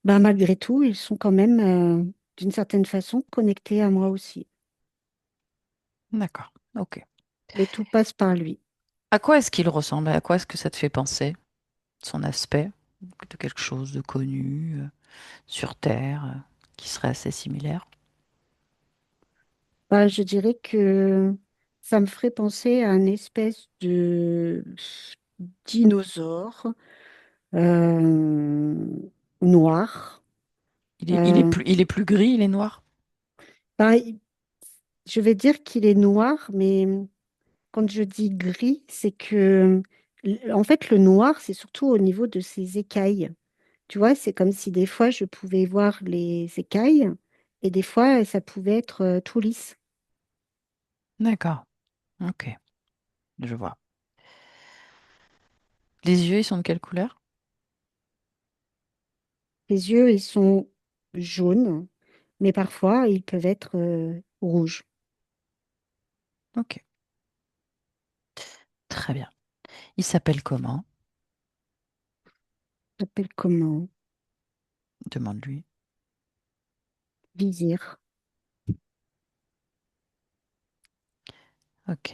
Speaker 3: ben, malgré tout, ils sont quand même, d'une certaine façon, connectés à moi aussi.
Speaker 1: D'accord. Ok.
Speaker 3: Mais tout passe par lui.
Speaker 1: À quoi est-ce qu'il ressemble? À quoi est-ce que ça te fait penser? Son aspect? De quelque chose de connu sur Terre qui serait assez similaire?
Speaker 3: Ben, je dirais que ça me ferait penser à une espèce de dinosaure euh, noir. Euh,
Speaker 1: Il est plus gris, il est noir?
Speaker 3: ben, je vais dire qu'il est noir, mais quand je dis gris, c'est que, en fait, le noir, c'est surtout au niveau de ses écailles. Tu vois, c'est comme si des fois, je pouvais voir les écailles et des fois, ça pouvait être tout lisse.
Speaker 1: D'accord. Ok. Je vois. Les yeux, ils sont de quelle couleur?
Speaker 3: Les yeux, ils sont jaunes, mais parfois, ils peuvent être rouges.
Speaker 1: Ok. Très bien. Il s'appelle comment?
Speaker 3: Ça s'appelle comment?
Speaker 1: Demande-lui.
Speaker 3: Vizir.
Speaker 1: Ok.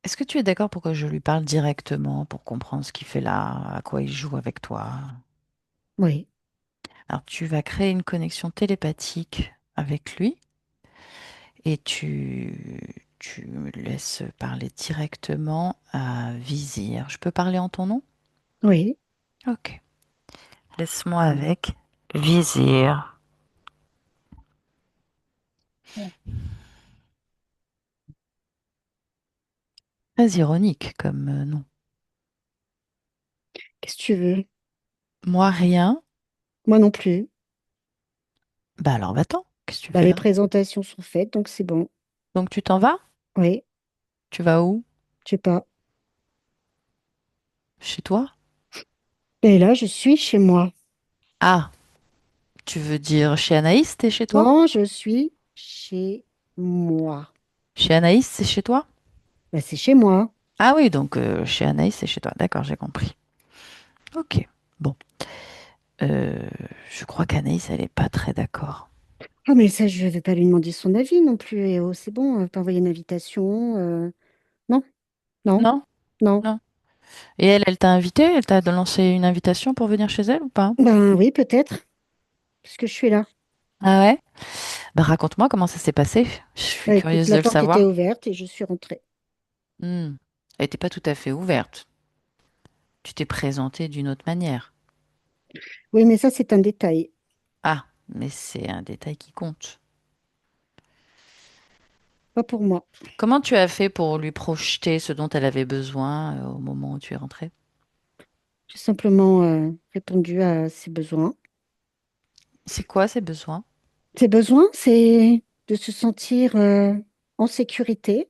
Speaker 1: Est-ce que tu es d'accord pour que je lui parle directement pour comprendre ce qu'il fait là, à quoi il joue avec toi?
Speaker 3: Oui,
Speaker 1: Alors, tu vas créer une connexion télépathique avec lui et tu me laisses parler directement à Vizir. Je peux parler en ton nom?
Speaker 3: oui.
Speaker 1: Ok. Laisse-moi avec Vizir. Très ironique comme nom.
Speaker 3: Qu'est-ce que tu veux?
Speaker 1: Moi, rien.
Speaker 3: Moi non plus.
Speaker 1: Bah alors, va-t'en. Qu'est-ce que tu
Speaker 3: Bah,
Speaker 1: fais
Speaker 3: les
Speaker 1: là?
Speaker 3: présentations sont faites, donc c'est bon.
Speaker 1: Donc, tu t'en vas?
Speaker 3: Oui,
Speaker 1: Tu vas où?
Speaker 3: je sais pas.
Speaker 1: Chez toi?
Speaker 3: Et là, je suis chez moi.
Speaker 1: Ah, tu veux dire chez Anaïs, t'es chez toi?
Speaker 3: Non, je suis chez moi.
Speaker 1: Chez Anaïs, c'est chez toi?
Speaker 3: Bah, c'est chez moi.
Speaker 1: Ah oui, donc chez Anaïs, c'est chez toi. D'accord, j'ai compris. Ok. Bon. Euh, je crois qu'Anaïs, elle est pas très d'accord.
Speaker 3: Ah, mais ça, je ne vais pas lui demander son avis non plus. Et oh, c'est bon, t'as envoyé une invitation. Non, non,
Speaker 1: Non?
Speaker 3: non.
Speaker 1: Non. Et elle, elle t'a invité? Elle t'a lancé une invitation pour venir chez elle ou pas?
Speaker 3: Ben oui, peut-être, puisque je suis là.
Speaker 1: Ah ouais? Bah raconte-moi comment ça s'est passé. Je suis
Speaker 3: Bah, écoute,
Speaker 1: curieuse
Speaker 3: la
Speaker 1: de le
Speaker 3: porte était
Speaker 1: savoir.
Speaker 3: ouverte et je suis rentrée.
Speaker 1: Hmm. Elle n'était pas tout à fait ouverte. Tu t'es présentée d'une autre manière.
Speaker 3: Oui, mais ça, c'est un détail.
Speaker 1: Ah, mais c'est un détail qui compte.
Speaker 3: Pas pour moi.
Speaker 1: Comment tu as fait pour lui projeter ce dont elle avait besoin au moment où tu es rentrée?
Speaker 3: J'ai simplement répondu à ses besoins.
Speaker 1: C'est quoi ses besoins?
Speaker 3: Ses besoins, c'est de se sentir en sécurité,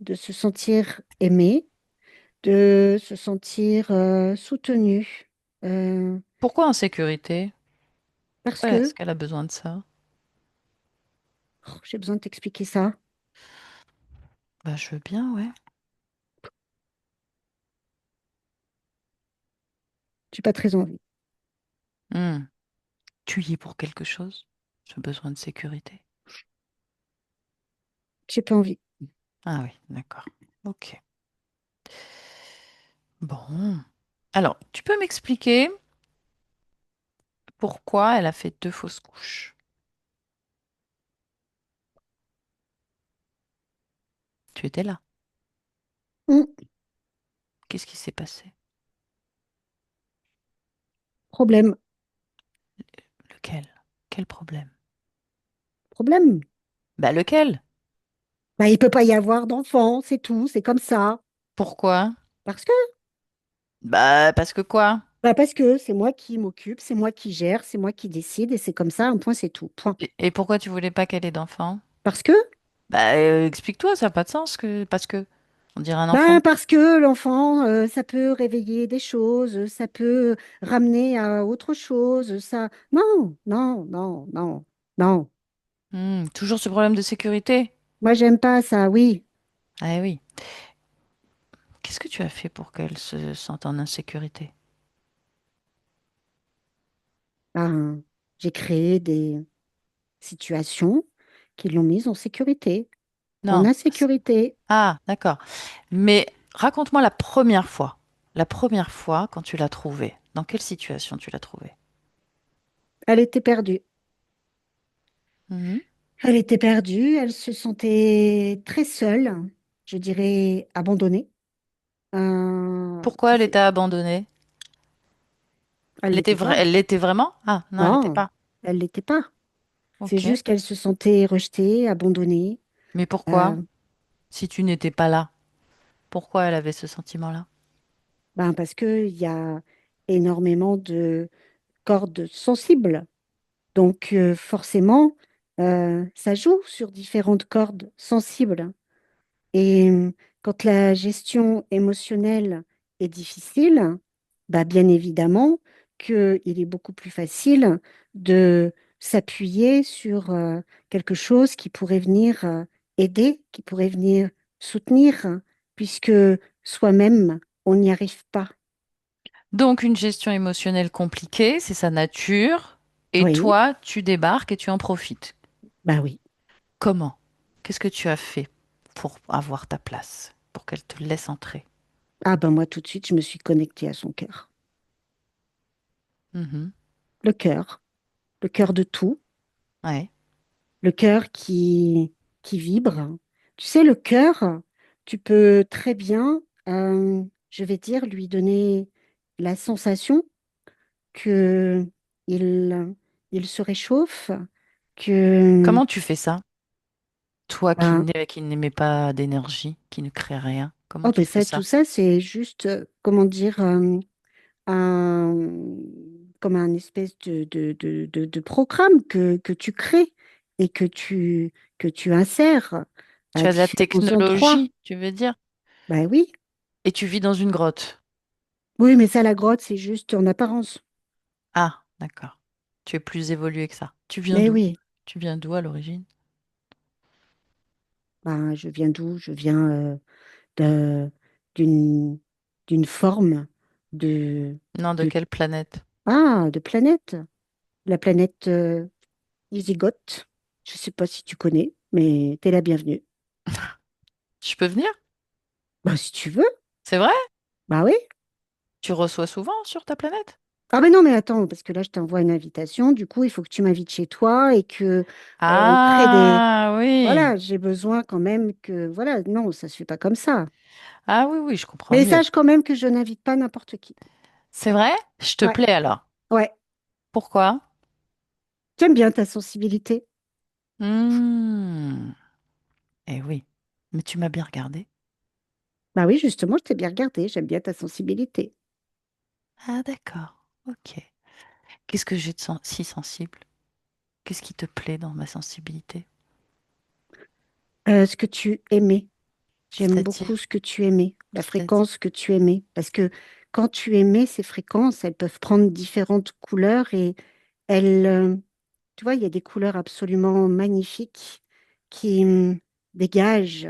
Speaker 3: de se sentir aimé, de se sentir soutenu. euh,
Speaker 1: Pourquoi en sécurité?
Speaker 3: parce
Speaker 1: Ouais, est-ce
Speaker 3: que,
Speaker 1: qu'elle a besoin de ça?
Speaker 3: oh, j'ai besoin de t'expliquer ça.
Speaker 1: Bah, je veux bien, ouais.
Speaker 3: J'ai pas très envie.
Speaker 1: Hmm. Tu y es pour quelque chose? J'ai besoin de sécurité.
Speaker 3: J'ai pas envie.
Speaker 1: Ah oui, d'accord. Ok. Bon. Alors, tu peux m'expliquer pourquoi elle a fait deux fausses couches? Tu étais là.
Speaker 3: Hum,
Speaker 1: Qu'est-ce qui s'est passé?
Speaker 3: problème,
Speaker 1: Lequel? Quel problème?
Speaker 3: problème.
Speaker 1: Bah lequel?
Speaker 3: Bah, il peut pas y avoir d'enfant, c'est tout, c'est comme ça.
Speaker 1: Pourquoi?
Speaker 3: Parce que,
Speaker 1: Bah parce que quoi?
Speaker 3: parce que c'est moi qui m'occupe, c'est moi qui gère, c'est moi qui décide et c'est comme ça, un point, c'est tout. Point.
Speaker 1: Et pourquoi tu voulais pas qu'elle ait d'enfant?
Speaker 3: Parce que,
Speaker 1: Bah explique-toi, ça n'a pas de sens que parce que on dirait un enfant.
Speaker 3: ben, parce que l'enfant, ça peut réveiller des choses, ça peut ramener à autre chose, ça. Non, non, non, non, non.
Speaker 1: Toujours ce problème de sécurité.
Speaker 3: Moi, j'aime pas ça, oui.
Speaker 1: Ah oui. Qu'est-ce que tu as fait pour qu'elle se sente en insécurité?
Speaker 3: Ben, j'ai créé des situations qui l'ont mise en sécurité, en
Speaker 1: Non.
Speaker 3: insécurité.
Speaker 1: Ah, d'accord. Mais raconte-moi la première fois. La première fois quand tu l'as trouvée. Dans quelle situation tu l'as trouvée?
Speaker 3: Elle était perdue.
Speaker 1: Mhm.
Speaker 3: Elle était perdue, elle se sentait très seule, je dirais abandonnée.
Speaker 1: Pourquoi
Speaker 3: Tu
Speaker 1: elle
Speaker 3: sais,
Speaker 1: était abandonnée?
Speaker 3: elle l'était pas.
Speaker 1: Elle l'était vraiment? Ah, non, elle l'était
Speaker 3: Non,
Speaker 1: pas.
Speaker 3: elle l'était pas. C'est
Speaker 1: Ok.
Speaker 3: juste qu'elle se sentait rejetée, abandonnée.
Speaker 1: Mais pourquoi?
Speaker 3: euh,
Speaker 1: Si tu n'étais pas là, pourquoi elle avait ce sentiment-là?
Speaker 3: ben parce qu'il y a énormément de cordes sensibles. Donc, forcément, ça joue sur différentes cordes sensibles. Et quand la gestion émotionnelle est difficile, bah bien évidemment qu'il est beaucoup plus facile de s'appuyer sur quelque chose qui pourrait venir aider, qui pourrait venir soutenir, puisque soi-même, on n'y arrive pas.
Speaker 1: Donc une gestion émotionnelle compliquée, c'est sa nature, et
Speaker 3: Oui,
Speaker 1: toi, tu débarques et tu en profites.
Speaker 3: bah oui.
Speaker 1: Comment? Qu'est-ce que tu as fait pour avoir ta place, pour qu'elle te laisse entrer?
Speaker 3: Ah ben moi, tout de suite, je me suis connectée à son cœur.
Speaker 1: Mhm.
Speaker 3: Le cœur, le cœur de tout.
Speaker 1: Ouais.
Speaker 3: Le cœur qui vibre. Tu sais, le cœur, tu peux très bien, je vais dire, lui donner la sensation que il se réchauffe, que
Speaker 1: Comment tu fais ça? Toi
Speaker 3: ben,
Speaker 1: qui n'aimais pas d'énergie, qui ne crée rien, comment
Speaker 3: oh,
Speaker 1: tu
Speaker 3: ben
Speaker 1: fais
Speaker 3: ça, tout
Speaker 1: ça?
Speaker 3: ça, c'est juste, comment dire, un, comme un espèce de programme que tu crées et que tu insères
Speaker 1: Tu
Speaker 3: à
Speaker 1: as de la
Speaker 3: différents endroits.
Speaker 1: technologie, tu veux dire?
Speaker 3: Ben oui.
Speaker 1: Et tu vis dans une grotte.
Speaker 3: Oui, mais ça, la grotte, c'est juste en apparence.
Speaker 1: Ah, d'accord. Tu es plus évolué que ça. Tu viens
Speaker 3: Mais
Speaker 1: d'où?
Speaker 3: oui,
Speaker 1: Tu viens d'où à l'origine?
Speaker 3: ben, je viens d'où? Je viens de, d'une, d'une forme de,
Speaker 1: Non, de
Speaker 3: de,
Speaker 1: quelle planète?
Speaker 3: de planète. La planète Izigoth. Je ne sais pas si tu connais, mais t'es la bienvenue.
Speaker 1: Je peux venir?
Speaker 3: Bah, si tu veux.
Speaker 1: C'est vrai?
Speaker 3: Bah oui.
Speaker 1: Tu reçois souvent sur ta planète?
Speaker 3: Ah ben non, mais attends, parce que là, je t'envoie une invitation. Du coup, il faut que tu m'invites chez toi et que on crée des...
Speaker 1: Ah oui.
Speaker 3: Voilà, j'ai besoin quand même que... Voilà, non, ça se fait pas comme ça.
Speaker 1: Ah oui, oui, je comprends
Speaker 3: Mais
Speaker 1: mieux.
Speaker 3: sache quand même que je n'invite pas n'importe qui.
Speaker 1: C'est vrai? Je te
Speaker 3: Ouais,
Speaker 1: plais alors.
Speaker 3: ouais.
Speaker 1: Pourquoi?
Speaker 3: J'aime bien ta sensibilité.
Speaker 1: Hmm. Eh oui. Mais tu m'as bien regardé.
Speaker 3: Bah oui, justement, je t'ai bien regardé. J'aime bien ta sensibilité.
Speaker 1: Ah d'accord. Ok. Qu'est-ce que j'ai de si sensible? Qu'est-ce qui te plaît dans ma sensibilité?
Speaker 3: Ce que tu aimais. J'aime
Speaker 1: C'est-à-dire?
Speaker 3: beaucoup ce que tu aimais, la
Speaker 1: C'est-à-dire?
Speaker 3: fréquence que tu aimais. Parce que quand tu aimais ces fréquences, elles peuvent prendre différentes couleurs et elles, tu vois, il y a des couleurs absolument magnifiques qui dégagent,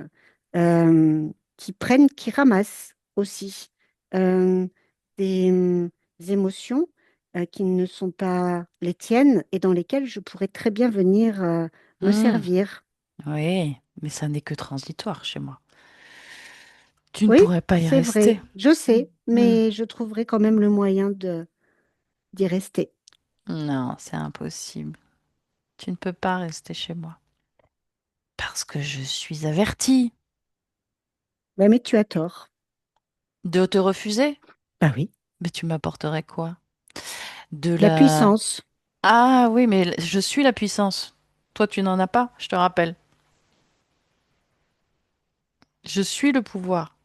Speaker 3: qui prennent, qui ramassent aussi euh, des émotions qui ne sont pas les tiennes et dans lesquelles je pourrais très bien venir me
Speaker 1: Hmm.
Speaker 3: servir.
Speaker 1: Oui, mais ça n'est que transitoire chez moi. Tu ne
Speaker 3: Oui,
Speaker 1: pourrais pas y
Speaker 3: c'est
Speaker 1: rester.
Speaker 3: vrai, je sais,
Speaker 1: Hmm.
Speaker 3: mais je trouverai quand même le moyen d'y rester.
Speaker 1: Non, c'est impossible. Tu ne peux pas rester chez moi. Parce que je suis avertie.
Speaker 3: Ouais, mais tu as tort.
Speaker 1: De te refuser?
Speaker 3: Bah oui.
Speaker 1: Mais tu m'apporterais quoi? De
Speaker 3: La
Speaker 1: la...
Speaker 3: puissance.
Speaker 1: Ah oui, mais je suis la puissance. Toi, tu n'en as pas, je te rappelle. Je suis le pouvoir.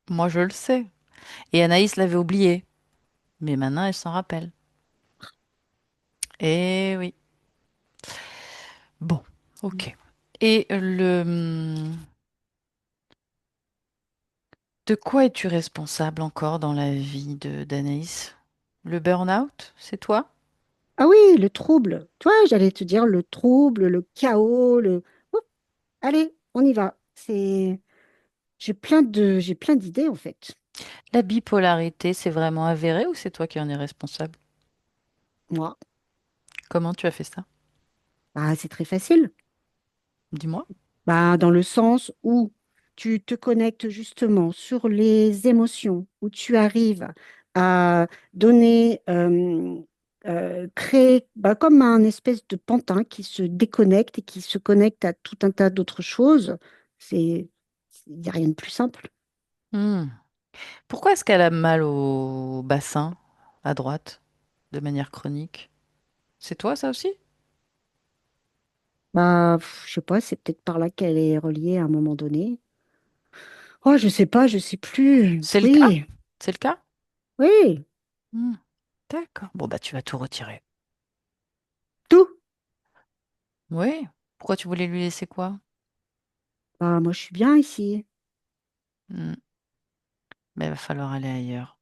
Speaker 1: Moi, je le sais. Et Anaïs l'avait oublié. Mais maintenant, elle s'en rappelle. Eh oui. Bon, ok. Et de quoi es-tu responsable encore dans la vie de d'Anaïs? Le burn-out, c'est toi?
Speaker 3: Ah oui, le trouble. Toi, j'allais te dire le trouble, le chaos, le... Oh, allez, on y va. J'ai plein d'idées en fait.
Speaker 1: La bipolarité, c'est vraiment avéré ou c'est toi qui en es responsable?
Speaker 3: Moi,
Speaker 1: Comment tu as fait ça?
Speaker 3: bah, c'est très facile.
Speaker 1: Dis-moi.
Speaker 3: Bah, dans le sens où tu te connectes justement sur les émotions, où tu arrives à donner, créer bah, comme un espèce de pantin qui se déconnecte et qui se connecte à tout un tas d'autres choses. C'est, il n'y a rien de plus simple.
Speaker 1: Hmm. Pourquoi est-ce qu'elle a mal au bassin, à droite, de manière chronique? C'est toi, ça aussi?
Speaker 3: Bah, je sais pas, c'est peut-être par là qu'elle est reliée à un moment donné. Oh, je sais pas, je sais plus.
Speaker 1: C'est le cas?
Speaker 3: Oui,
Speaker 1: C'est le cas?
Speaker 3: oui,
Speaker 1: Hmm. D'accord. Bon, bah, tu vas tout retirer.
Speaker 3: tout.
Speaker 1: Oui. Pourquoi tu voulais lui laisser quoi?
Speaker 3: Bah, moi, je suis bien ici.
Speaker 1: Hmm. Mais il va falloir aller ailleurs.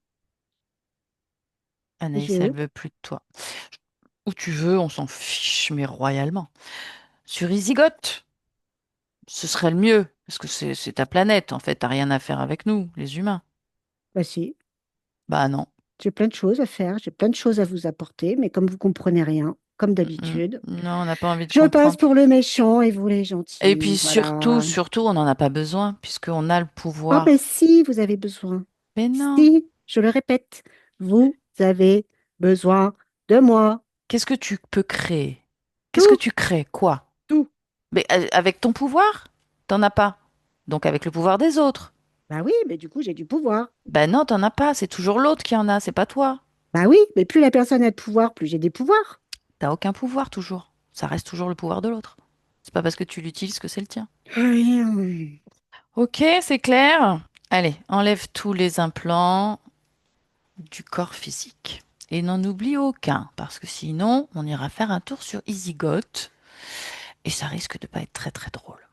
Speaker 3: Je
Speaker 1: Anaïs,
Speaker 3: vais
Speaker 1: elle
Speaker 3: où?
Speaker 1: veut plus de toi. Où tu veux, on s'en fiche, mais royalement. Sur EasyGot, ce serait le mieux. Parce que c'est ta planète, en fait. T'as rien à faire avec nous, les humains.
Speaker 3: Bah, si.
Speaker 1: Bah non.
Speaker 3: J'ai plein de choses à faire, j'ai plein de choses à vous apporter, mais comme vous comprenez rien, comme
Speaker 1: Mm,
Speaker 3: d'habitude,
Speaker 1: non, on n'a pas envie de
Speaker 3: je passe
Speaker 1: comprendre.
Speaker 3: pour le méchant et vous les
Speaker 1: Et puis
Speaker 3: gentils.
Speaker 1: surtout,
Speaker 3: Voilà.
Speaker 1: surtout, on n'en a pas besoin, puisqu'on a le
Speaker 3: Oh, mais
Speaker 1: pouvoir.
Speaker 3: si vous avez besoin,
Speaker 1: Mais non.
Speaker 3: si, je le répète, vous avez besoin de moi.
Speaker 1: Qu'est-ce que tu peux créer? Qu'est-ce que
Speaker 3: Tout,
Speaker 1: tu crées? Quoi?
Speaker 3: tout.
Speaker 1: Mais avec ton pouvoir? T'en as pas. Donc avec le pouvoir des autres.
Speaker 3: Bah oui, mais du coup, j'ai du pouvoir.
Speaker 1: Ben non, t'en as pas. C'est toujours l'autre qui en a, c'est pas toi.
Speaker 3: Bah oui, mais plus la personne a de pouvoir, plus j'ai des pouvoirs.
Speaker 1: T'as aucun pouvoir toujours. Ça reste toujours le pouvoir de l'autre. C'est pas parce que tu l'utilises que c'est le tien.
Speaker 3: Rien.
Speaker 1: Ok, c'est clair. Allez, enlève tous les implants du corps physique. Et n'en oublie aucun, parce que sinon, on ira faire un tour sur EasyGot et ça risque de pas être très très drôle.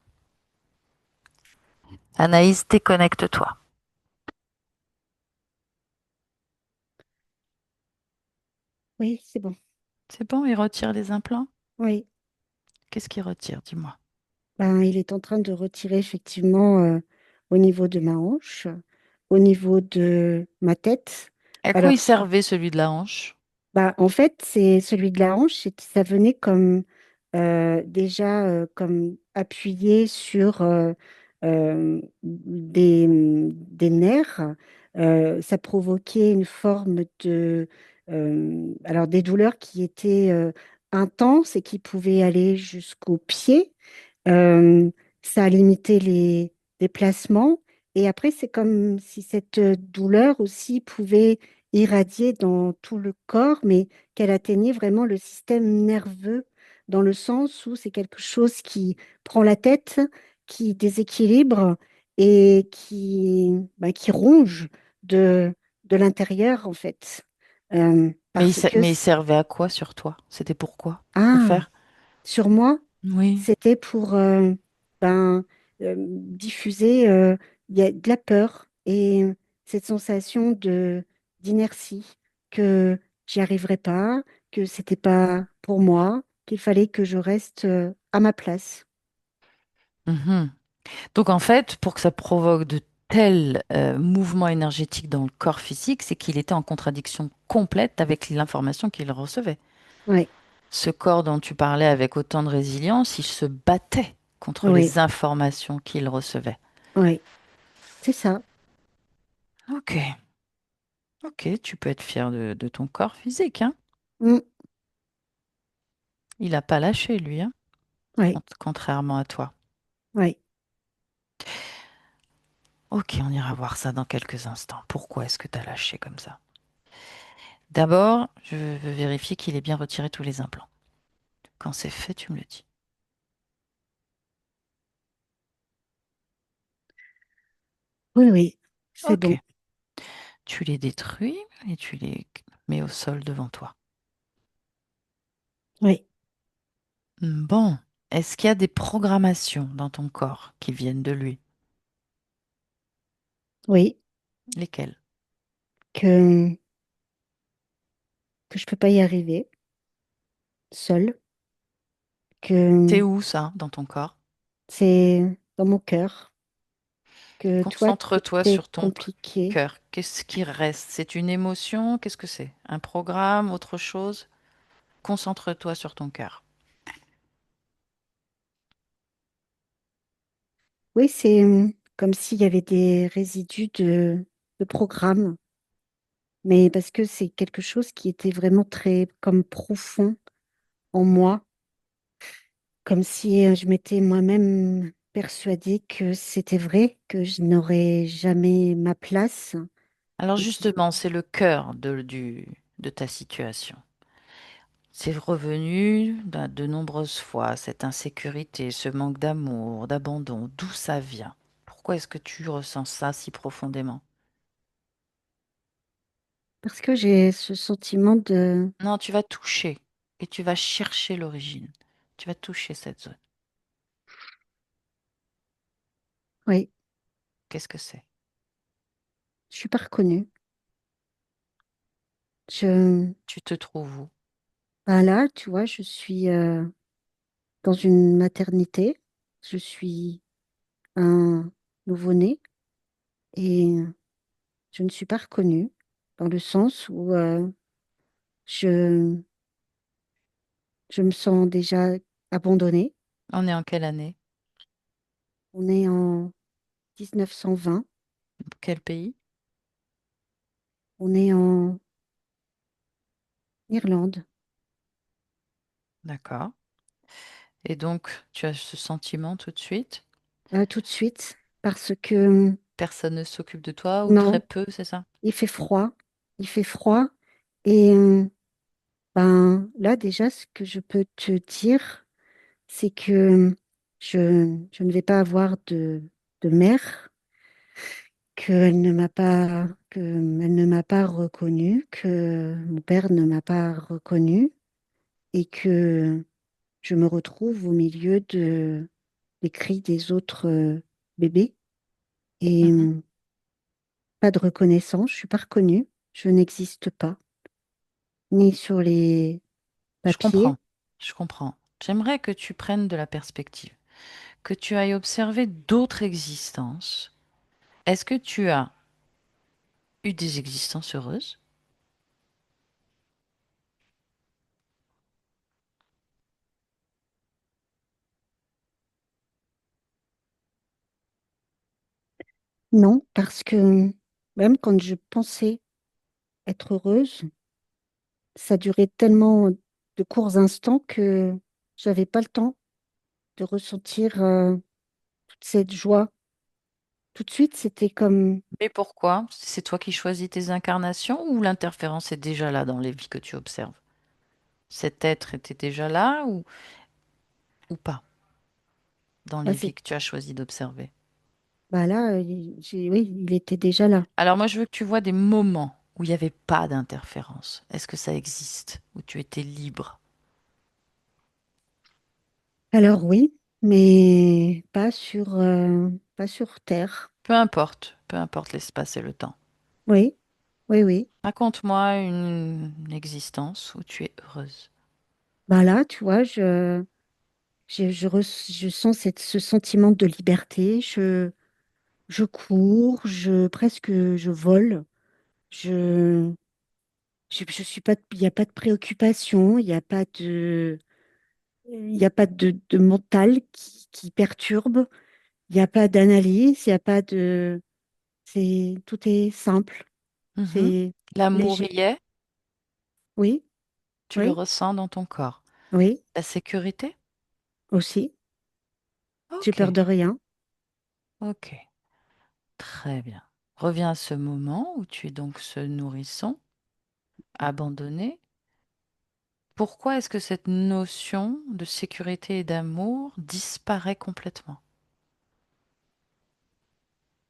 Speaker 1: Anaïs, déconnecte-toi.
Speaker 3: Oui, c'est bon.
Speaker 1: C'est bon, il retire les implants?
Speaker 3: Oui.
Speaker 1: Qu'est-ce qu'il retire, dis-moi.
Speaker 3: Ben, il est en train de retirer effectivement au niveau de ma hanche, au niveau de ma tête.
Speaker 1: À quoi il
Speaker 3: Alors,
Speaker 1: servait celui de la hanche?
Speaker 3: bah, en fait, c'est celui de la hanche, ça venait comme déjà comme appuyé sur des nerfs. Ça provoquait une forme de alors des douleurs qui étaient intenses et qui pouvaient aller jusqu'au pied. Euh, Ça a limité les déplacements. Et après, c'est comme si cette douleur aussi pouvait irradier dans tout le corps, mais qu'elle atteignait vraiment le système nerveux, dans le sens où c'est quelque chose qui prend la tête, qui déséquilibre et qui ronge de l'intérieur, en fait. Parce que,
Speaker 1: Mais il servait à quoi sur toi? C'était pourquoi? Pour
Speaker 3: ah,
Speaker 1: faire?
Speaker 3: sur moi,
Speaker 1: Oui.
Speaker 3: c'était pour ben, diffuser il y a de la peur et cette sensation de d'inertie que j'y arriverais pas, que c'était pas pour moi, qu'il fallait que je reste à ma place.
Speaker 1: Mhm. Donc en fait, pour que ça provoque de tels mouvements énergétiques dans le corps physique, c'est qu'il était en contradiction complète avec l'information qu'il recevait.
Speaker 3: Oui,
Speaker 1: Ce corps dont tu parlais avec autant de résilience, il se battait contre
Speaker 3: oui,
Speaker 1: les informations qu'il recevait.
Speaker 3: oui, c'est ça.
Speaker 1: Ok, ok, tu peux être fier de ton corps physique, hein.
Speaker 3: Mm,
Speaker 1: Il n'a pas lâché, lui, hein,
Speaker 3: oui,
Speaker 1: contrairement à toi.
Speaker 3: oui.
Speaker 1: Ok, on ira voir ça dans quelques instants. Pourquoi est-ce que tu as lâché comme ça? D'abord, je veux vérifier qu'il ait bien retiré tous les implants. Quand c'est fait, tu me le dis.
Speaker 3: Oui, oui, c'est
Speaker 1: Ok.
Speaker 3: bon.
Speaker 1: Tu les détruis et tu les mets au sol devant toi.
Speaker 3: Oui,
Speaker 1: Bon. Est-ce qu'il y a des programmations dans ton corps qui viennent de lui?
Speaker 3: oui,
Speaker 1: Lesquelles?
Speaker 3: que, que je peux pas y arriver seule,
Speaker 1: C'est
Speaker 3: que
Speaker 1: où ça, dans ton corps?
Speaker 3: c'est dans mon cœur, que toi, tout
Speaker 1: Concentre-toi
Speaker 3: est
Speaker 1: sur ton
Speaker 3: compliqué.
Speaker 1: cœur. Qu'est-ce qui reste? C'est une émotion? Qu'est-ce que c'est? Un programme? Autre chose? Concentre-toi sur ton cœur.
Speaker 3: Oui, c'est comme s'il y avait des résidus de programme, mais parce que c'est quelque chose qui était vraiment très comme profond en moi, comme si je m'étais moi-même persuadée que c'était vrai, que je n'aurais jamais ma place
Speaker 1: Alors
Speaker 3: et qui,
Speaker 1: justement, c'est le cœur de ta situation. C'est revenu de nombreuses fois, cette insécurité, ce manque d'amour, d'abandon. D'où ça vient? Pourquoi est-ce que tu ressens ça si profondément?
Speaker 3: parce que j'ai ce sentiment de,
Speaker 1: Non, tu vas toucher et tu vas chercher l'origine. Tu vas toucher cette zone.
Speaker 3: oui,
Speaker 1: Qu'est-ce que c'est?
Speaker 3: je suis pas reconnue. Je,
Speaker 1: Tu te trouves où?
Speaker 3: ben là, tu vois, je suis dans une maternité, je suis un nouveau-né et je ne suis pas reconnue dans le sens où je, je me sens déjà abandonnée.
Speaker 1: On est en quelle année?
Speaker 3: On est en 1920,
Speaker 1: Quel pays?
Speaker 3: on est en Irlande.
Speaker 1: D'accord. Et donc, tu as ce sentiment tout de suite?
Speaker 3: Tout de suite, parce que
Speaker 1: Personne ne s'occupe de toi ou très
Speaker 3: non,
Speaker 1: peu, c'est ça?
Speaker 3: il fait froid, il fait froid et ben là déjà ce que je peux te dire, c'est que je ne vais pas avoir de mère, qu'elle ne m'a pas reconnue, que mon père ne m'a pas reconnue et que je me retrouve au milieu des cris des autres bébés et
Speaker 1: Mhm.
Speaker 3: pas de reconnaissance, je suis pas reconnue, je n'existe pas, ni sur les
Speaker 1: Je comprends.
Speaker 3: papiers.
Speaker 1: Je comprends. J'aimerais que tu prennes de la perspective, que tu ailles observer d'autres existences. Est-ce que tu as eu des existences heureuses?
Speaker 3: Non, parce que même quand je pensais être heureuse, ça durait tellement de courts instants que j'avais pas le temps de ressentir toute cette joie. Tout de suite, c'était comme,
Speaker 1: Mais pourquoi? C'est toi qui choisis tes incarnations ou l'interférence est déjà là dans les vies que tu observes? Cet être était déjà là ou pas dans
Speaker 3: bah,
Speaker 1: les
Speaker 3: c'est,
Speaker 1: vies que tu as choisi d'observer?
Speaker 3: bah là, oui, il était déjà là.
Speaker 1: Alors moi, je veux que tu vois des moments où il n'y avait pas d'interférence. Est-ce que ça existe? Où tu étais libre?
Speaker 3: Alors oui, mais pas sur Terre.
Speaker 1: Peu importe l'espace et le temps.
Speaker 3: Oui, oui, oui.
Speaker 1: Raconte-moi une existence où tu es heureuse.
Speaker 3: Bah là, tu vois, je sens ce sentiment de liberté. Je cours, presque je vole. Je, je suis pas, il n'y a pas de préoccupation, il y a pas de mental qui perturbe, il n'y a pas d'analyse, il n'y a pas de, tout est simple,
Speaker 1: Mhm.
Speaker 3: c'est
Speaker 1: L'amour
Speaker 3: léger.
Speaker 1: y est,
Speaker 3: Oui,
Speaker 1: tu le
Speaker 3: oui,
Speaker 1: ressens dans ton corps.
Speaker 3: oui,
Speaker 1: La sécurité?
Speaker 3: aussi. J'ai
Speaker 1: Ok,
Speaker 3: peur de rien.
Speaker 1: ok. Très bien. Reviens à ce moment où tu es donc ce nourrisson abandonné. Pourquoi est-ce que cette notion de sécurité et d'amour disparaît complètement?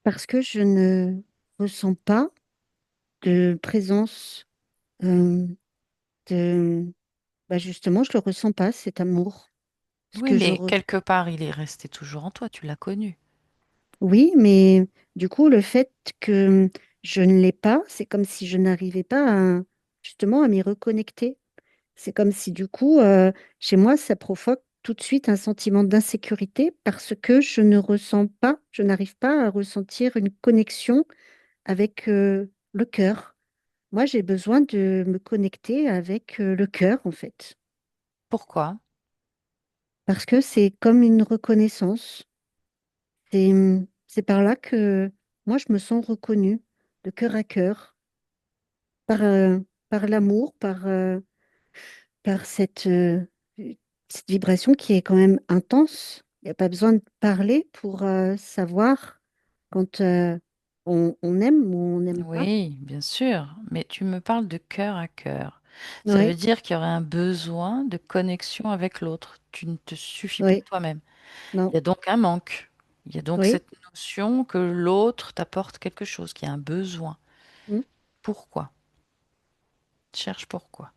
Speaker 3: Parce que je ne ressens pas de présence euh, de... Bah justement, je le ressens pas, cet amour. Ce
Speaker 1: Oui,
Speaker 3: que je
Speaker 1: mais
Speaker 3: re-
Speaker 1: quelque part, il est resté toujours en toi, tu l'as connu.
Speaker 3: Oui, mais du coup, le fait que je ne l'ai pas, c'est comme si je n'arrivais pas justement à m'y reconnecter. C'est comme si du coup, chez moi, ça provoque tout de suite un sentiment d'insécurité parce que je ne ressens pas, je n'arrive pas à ressentir une connexion avec le cœur. Moi, j'ai besoin de me connecter avec le cœur, en fait,
Speaker 1: Pourquoi?
Speaker 3: parce que c'est comme une reconnaissance. C'est par là que moi, je me sens reconnue de cœur à cœur, par, par l'amour, par cette vibration qui est quand même intense. Il n'y a pas besoin de parler pour savoir quand on aime ou on n'aime pas.
Speaker 1: Oui, bien sûr, mais tu me parles de cœur à cœur. Ça veut
Speaker 3: Oui,
Speaker 1: dire qu'il y aurait un besoin de connexion avec l'autre. Tu ne te suffis pas
Speaker 3: oui,
Speaker 1: toi-même. Il
Speaker 3: non,
Speaker 1: y a donc un manque. Il y a donc
Speaker 3: oui.
Speaker 1: cette notion que l'autre t'apporte quelque chose, qu'il y a un besoin.
Speaker 3: Mm.
Speaker 1: Pourquoi? Cherche pourquoi.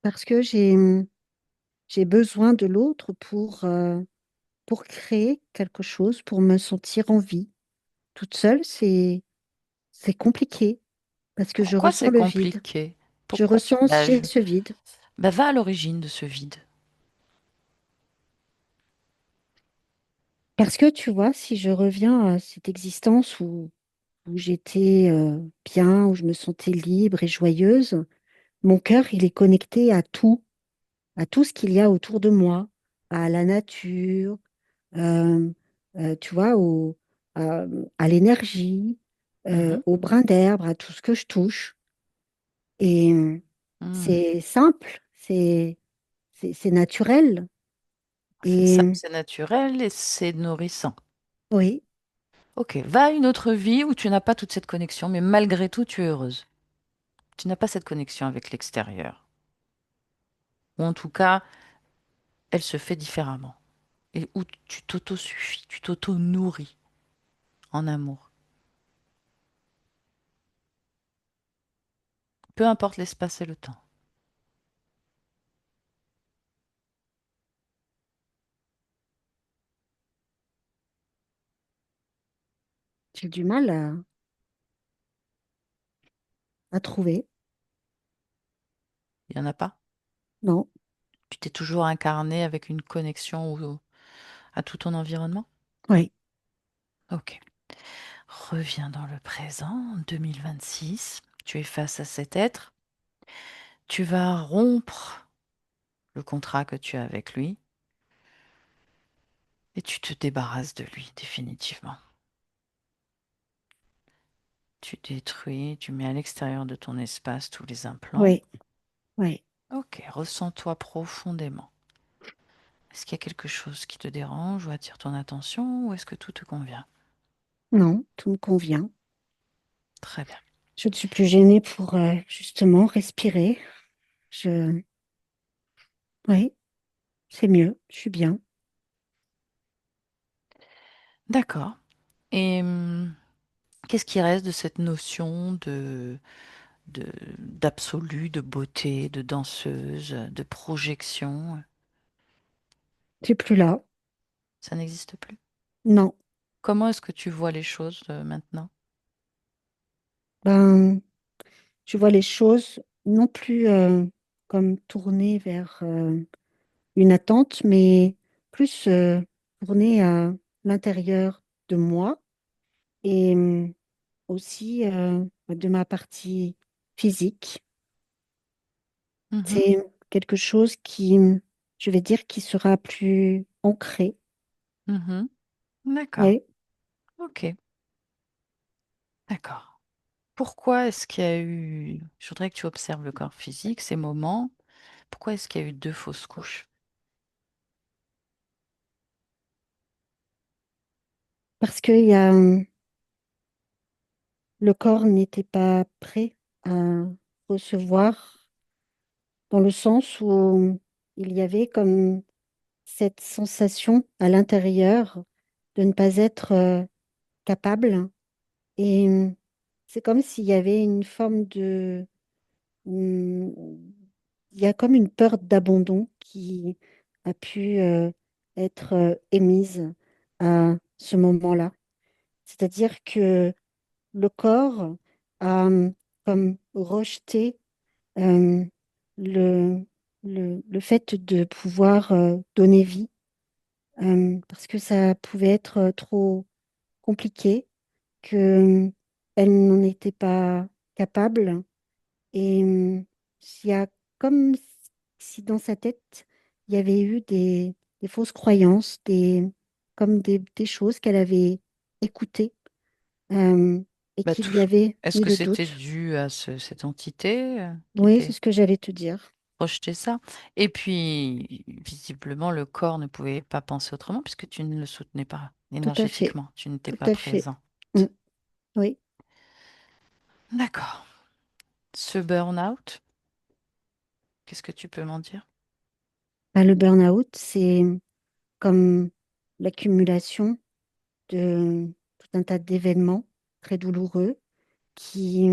Speaker 3: Parce que j'ai besoin de l'autre pour créer quelque chose, pour me sentir en vie. Toute seule, c'est compliqué parce que je
Speaker 1: Pourquoi
Speaker 3: ressens
Speaker 1: c'est
Speaker 3: le vide.
Speaker 1: compliqué?
Speaker 3: Je
Speaker 1: Pourquoi tu...
Speaker 3: ressens j'ai ce vide.
Speaker 1: Va à l'origine de ce vide.
Speaker 3: Parce que tu vois, si je reviens à cette existence où j'étais bien, où je me sentais libre et joyeuse, mon cœur, il est connecté à tout ce qu'il y a autour de moi, à la nature, euh, tu vois, à, à l'énergie,
Speaker 1: Mhm.
Speaker 3: au brin d'herbe, à tout ce que je touche. Et
Speaker 1: Hmm.
Speaker 3: c'est simple, c'est naturel.
Speaker 1: C'est ça,
Speaker 3: Et
Speaker 1: c'est naturel et c'est nourrissant.
Speaker 3: oui,
Speaker 1: Ok, va à une autre vie où tu n'as pas toute cette connexion, mais malgré tout, tu es heureuse. Tu n'as pas cette connexion avec l'extérieur. Ou en tout cas, elle se fait différemment. Et où tu t'auto-suffis, tu t'auto-nourris en amour. Peu importe l'espace et le temps.
Speaker 3: j'ai du mal à trouver.
Speaker 1: Il n'y en a pas?
Speaker 3: Non,
Speaker 1: Tu t'es toujours incarné avec une connexion à tout ton environnement?
Speaker 3: oui,
Speaker 1: Ok. Reviens dans le présent, 2026. Tu es face à cet être. Tu vas rompre le contrat que tu as avec lui et tu te débarrasses de lui définitivement. Tu détruis, tu mets à l'extérieur de ton espace tous les implants.
Speaker 3: oui, oui.
Speaker 1: Ok, ressens-toi profondément. Est-ce qu'il y a quelque chose qui te dérange ou attire ton attention ou est-ce que tout te convient?
Speaker 3: Non, tout me convient.
Speaker 1: Très bien.
Speaker 3: Je ne suis plus gênée pour justement respirer. Je, oui, c'est mieux. Je suis bien.
Speaker 1: D'accord. Et qu'est-ce qui reste de cette notion d'absolu, de beauté, de danseuse, de projection?
Speaker 3: C'est plus là.
Speaker 1: Ça n'existe plus.
Speaker 3: Non.
Speaker 1: Comment est-ce que tu vois les choses maintenant?
Speaker 3: Ben, je vois les choses non plus comme tournées vers une attente, mais plus tournées à l'intérieur de moi et aussi de ma partie physique.
Speaker 1: Mhm,
Speaker 3: C'est quelque chose qui, je vais dire, qui sera plus ancré.
Speaker 1: mhm. D'accord.
Speaker 3: Oui.
Speaker 1: Ok. D'accord. Pourquoi est-ce qu'il y a eu... Je voudrais que tu observes le corps physique, ces moments. Pourquoi est-ce qu'il y a eu deux fausses couches?
Speaker 3: parce que le corps n'était pas prêt à recevoir, dans le sens où il y avait comme cette sensation à l'intérieur de ne pas être capable. Et c'est comme s'il y avait une forme de... hum, il y a comme une peur d'abandon qui a pu être émise à ce moment-là. C'est-à-dire que le corps a comme rejeté euh, le, le fait de pouvoir donner vie, parce que ça pouvait être trop compliqué, que elle n'en était pas capable. Et il y a comme si dans sa tête, il y avait eu des fausses croyances, comme des choses qu'elle avait écoutées euh, et
Speaker 1: Bah,
Speaker 3: qui lui
Speaker 1: tout.
Speaker 3: avaient
Speaker 1: Est-ce
Speaker 3: mis
Speaker 1: que
Speaker 3: le
Speaker 1: c'était
Speaker 3: doute.
Speaker 1: dû à cette entité qui
Speaker 3: Oui, c'est
Speaker 1: était
Speaker 3: ce que j'allais te dire.
Speaker 1: projetée ça? Et puis, visiblement, le corps ne pouvait pas penser autrement puisque tu ne le soutenais pas
Speaker 3: Tout à fait,
Speaker 1: énergétiquement. Tu n'étais
Speaker 3: tout
Speaker 1: pas
Speaker 3: à fait.
Speaker 1: présent.
Speaker 3: Mm, oui.
Speaker 1: D'accord. Ce burn-out, qu'est-ce que tu peux m'en dire?
Speaker 3: Bah, le burn-out, c'est comme l'accumulation de tout un tas d'événements très douloureux qui,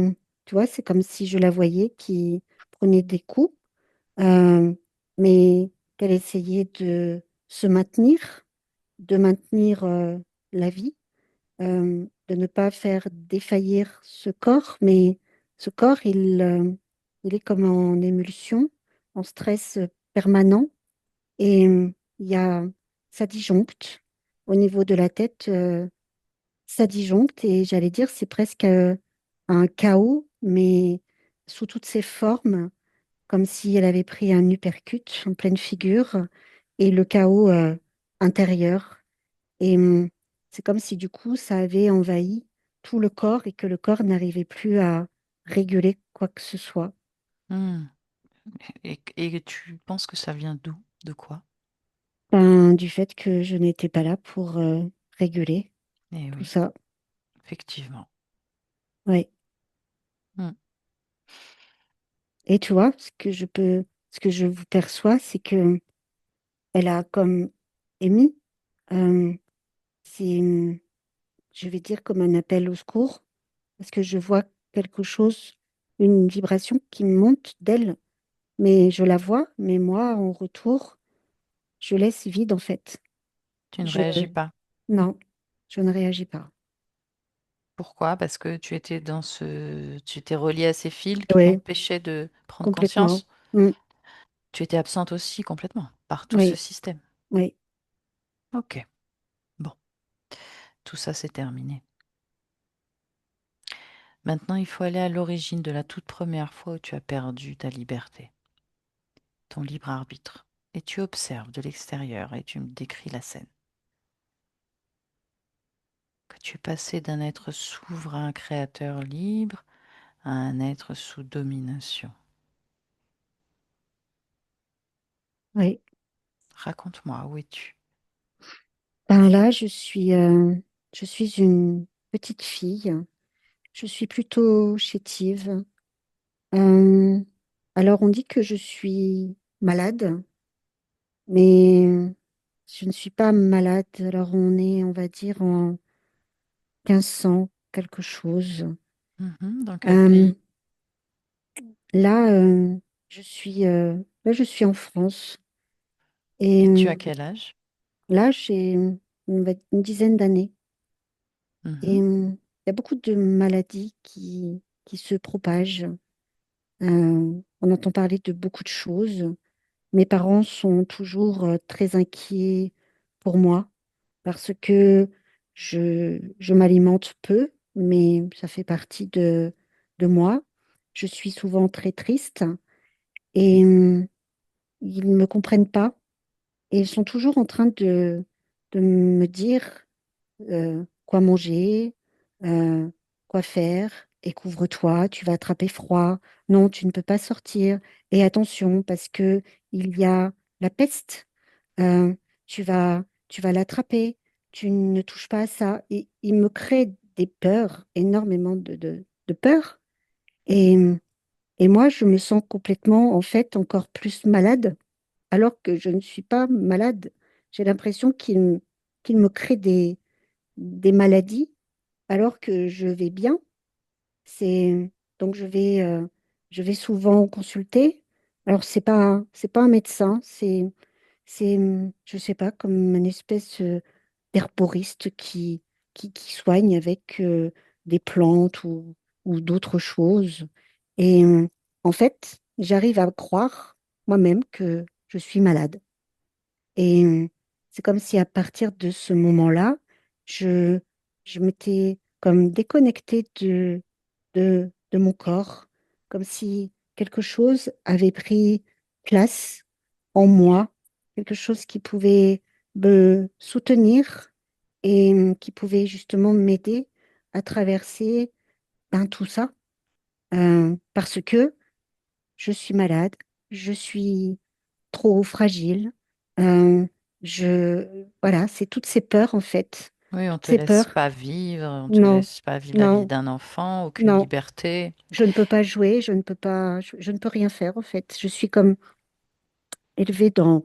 Speaker 3: tu vois, c'est comme si je la voyais qui prenait des coups, euh, mais qu'elle essayait de se maintenir, de maintenir la vie, de ne pas faire défaillir ce corps, mais ce corps, il est comme en émulsion, en stress permanent, et il y a, ça disjoncte au niveau de la tête. Ça disjoncte et j'allais dire c'est presque un chaos, mais sous toutes ses formes, comme si elle avait pris un uppercut en pleine figure et le chaos intérieur. Et c'est comme si du coup ça avait envahi tout le corps et que le corps n'arrivait plus à réguler quoi que ce soit.
Speaker 1: Hmm. Et tu penses que ça vient d'où? De quoi?
Speaker 3: Ben, du fait que je n'étais pas là pour réguler
Speaker 1: Eh
Speaker 3: tout
Speaker 1: oui,
Speaker 3: ça.
Speaker 1: effectivement.
Speaker 3: Oui.
Speaker 1: Hmm.
Speaker 3: Et tu vois, ce que je vous perçois, c'est que elle a comme émis, euh, c'est, je vais dire, comme un appel au secours, parce que je vois quelque chose, une vibration qui monte d'elle, mais je la vois, mais moi, en retour, je laisse vide en fait.
Speaker 1: Tu ne
Speaker 3: Je,
Speaker 1: réagis pas.
Speaker 3: non, je ne réagis pas.
Speaker 1: Pourquoi? Parce que tu étais tu étais relié à ces fils qui
Speaker 3: Oui,
Speaker 1: t'empêchaient de prendre
Speaker 3: complètement.
Speaker 1: conscience.
Speaker 3: Mm,
Speaker 1: Tu étais absente aussi complètement par tout ce
Speaker 3: oui,
Speaker 1: système.
Speaker 3: oui,
Speaker 1: Ok, bon, tout ça c'est terminé. Maintenant, il faut aller à l'origine de la toute première fois où tu as perdu ta liberté, ton libre arbitre. Et tu observes de l'extérieur et tu me décris la scène. Que tu es passé d'un être souverain créateur libre à un être sous domination.
Speaker 3: oui.
Speaker 1: Raconte-moi, où es-tu?
Speaker 3: Ben là, je suis une petite fille. Je suis plutôt chétive. Euh, alors, on dit que je suis malade, mais je ne suis pas malade. Alors, on est, on va dire, en 1500 quelque chose.
Speaker 1: Mhm, dans quel
Speaker 3: Euh,
Speaker 1: pays?
Speaker 3: là, là, je suis en France. Et
Speaker 1: Et tu as quel âge?
Speaker 3: là, j'ai une dizaine d'années. Et
Speaker 1: Mhm,
Speaker 3: il y a beaucoup de maladies qui se propagent. On entend parler de beaucoup de choses. Mes parents sont toujours très inquiets pour moi parce que je m'alimente peu, mais ça fait partie de moi. Je suis souvent très triste et ils ne me comprennent pas et ils sont toujours en train de me dire quoi manger, euh, quoi faire, et couvre-toi, tu vas attraper froid. Non, tu ne peux pas sortir. Et attention, parce que il y a la peste. Euh, tu vas l'attraper. tu ne touches pas à ça. Et il me crée des peurs, énormément de peurs. Et, et moi, je me sens complètement, en fait, encore plus malade, alors que je ne suis pas malade. J'ai l'impression qu'il me crée des maladies, alors que je vais bien. C'est donc je vais souvent consulter. Alors c'est pas un médecin, c'est je sais pas comme une espèce d'herboriste qui soigne avec des plantes ou d'autres choses. Et en fait, j'arrive à croire moi-même que je suis malade. Et c'est comme si à partir de ce moment-là, je, je m'étais comme déconnectée de mon corps, comme si quelque chose avait pris place en moi, quelque chose qui pouvait me soutenir et qui pouvait justement m'aider à traverser ben, tout ça, parce que je suis malade, je suis trop fragile. Euh, voilà, c'est toutes ces peurs en fait.
Speaker 1: Oui, on
Speaker 3: Toutes
Speaker 1: te
Speaker 3: ces
Speaker 1: laisse
Speaker 3: peurs.
Speaker 1: pas vivre, on te
Speaker 3: Non,
Speaker 1: laisse pas vivre la vie
Speaker 3: non,
Speaker 1: d'un enfant, aucune
Speaker 3: non.
Speaker 1: liberté.
Speaker 3: Je ne peux pas jouer, je ne peux pas, je ne peux rien faire en fait. Je suis comme élevée dans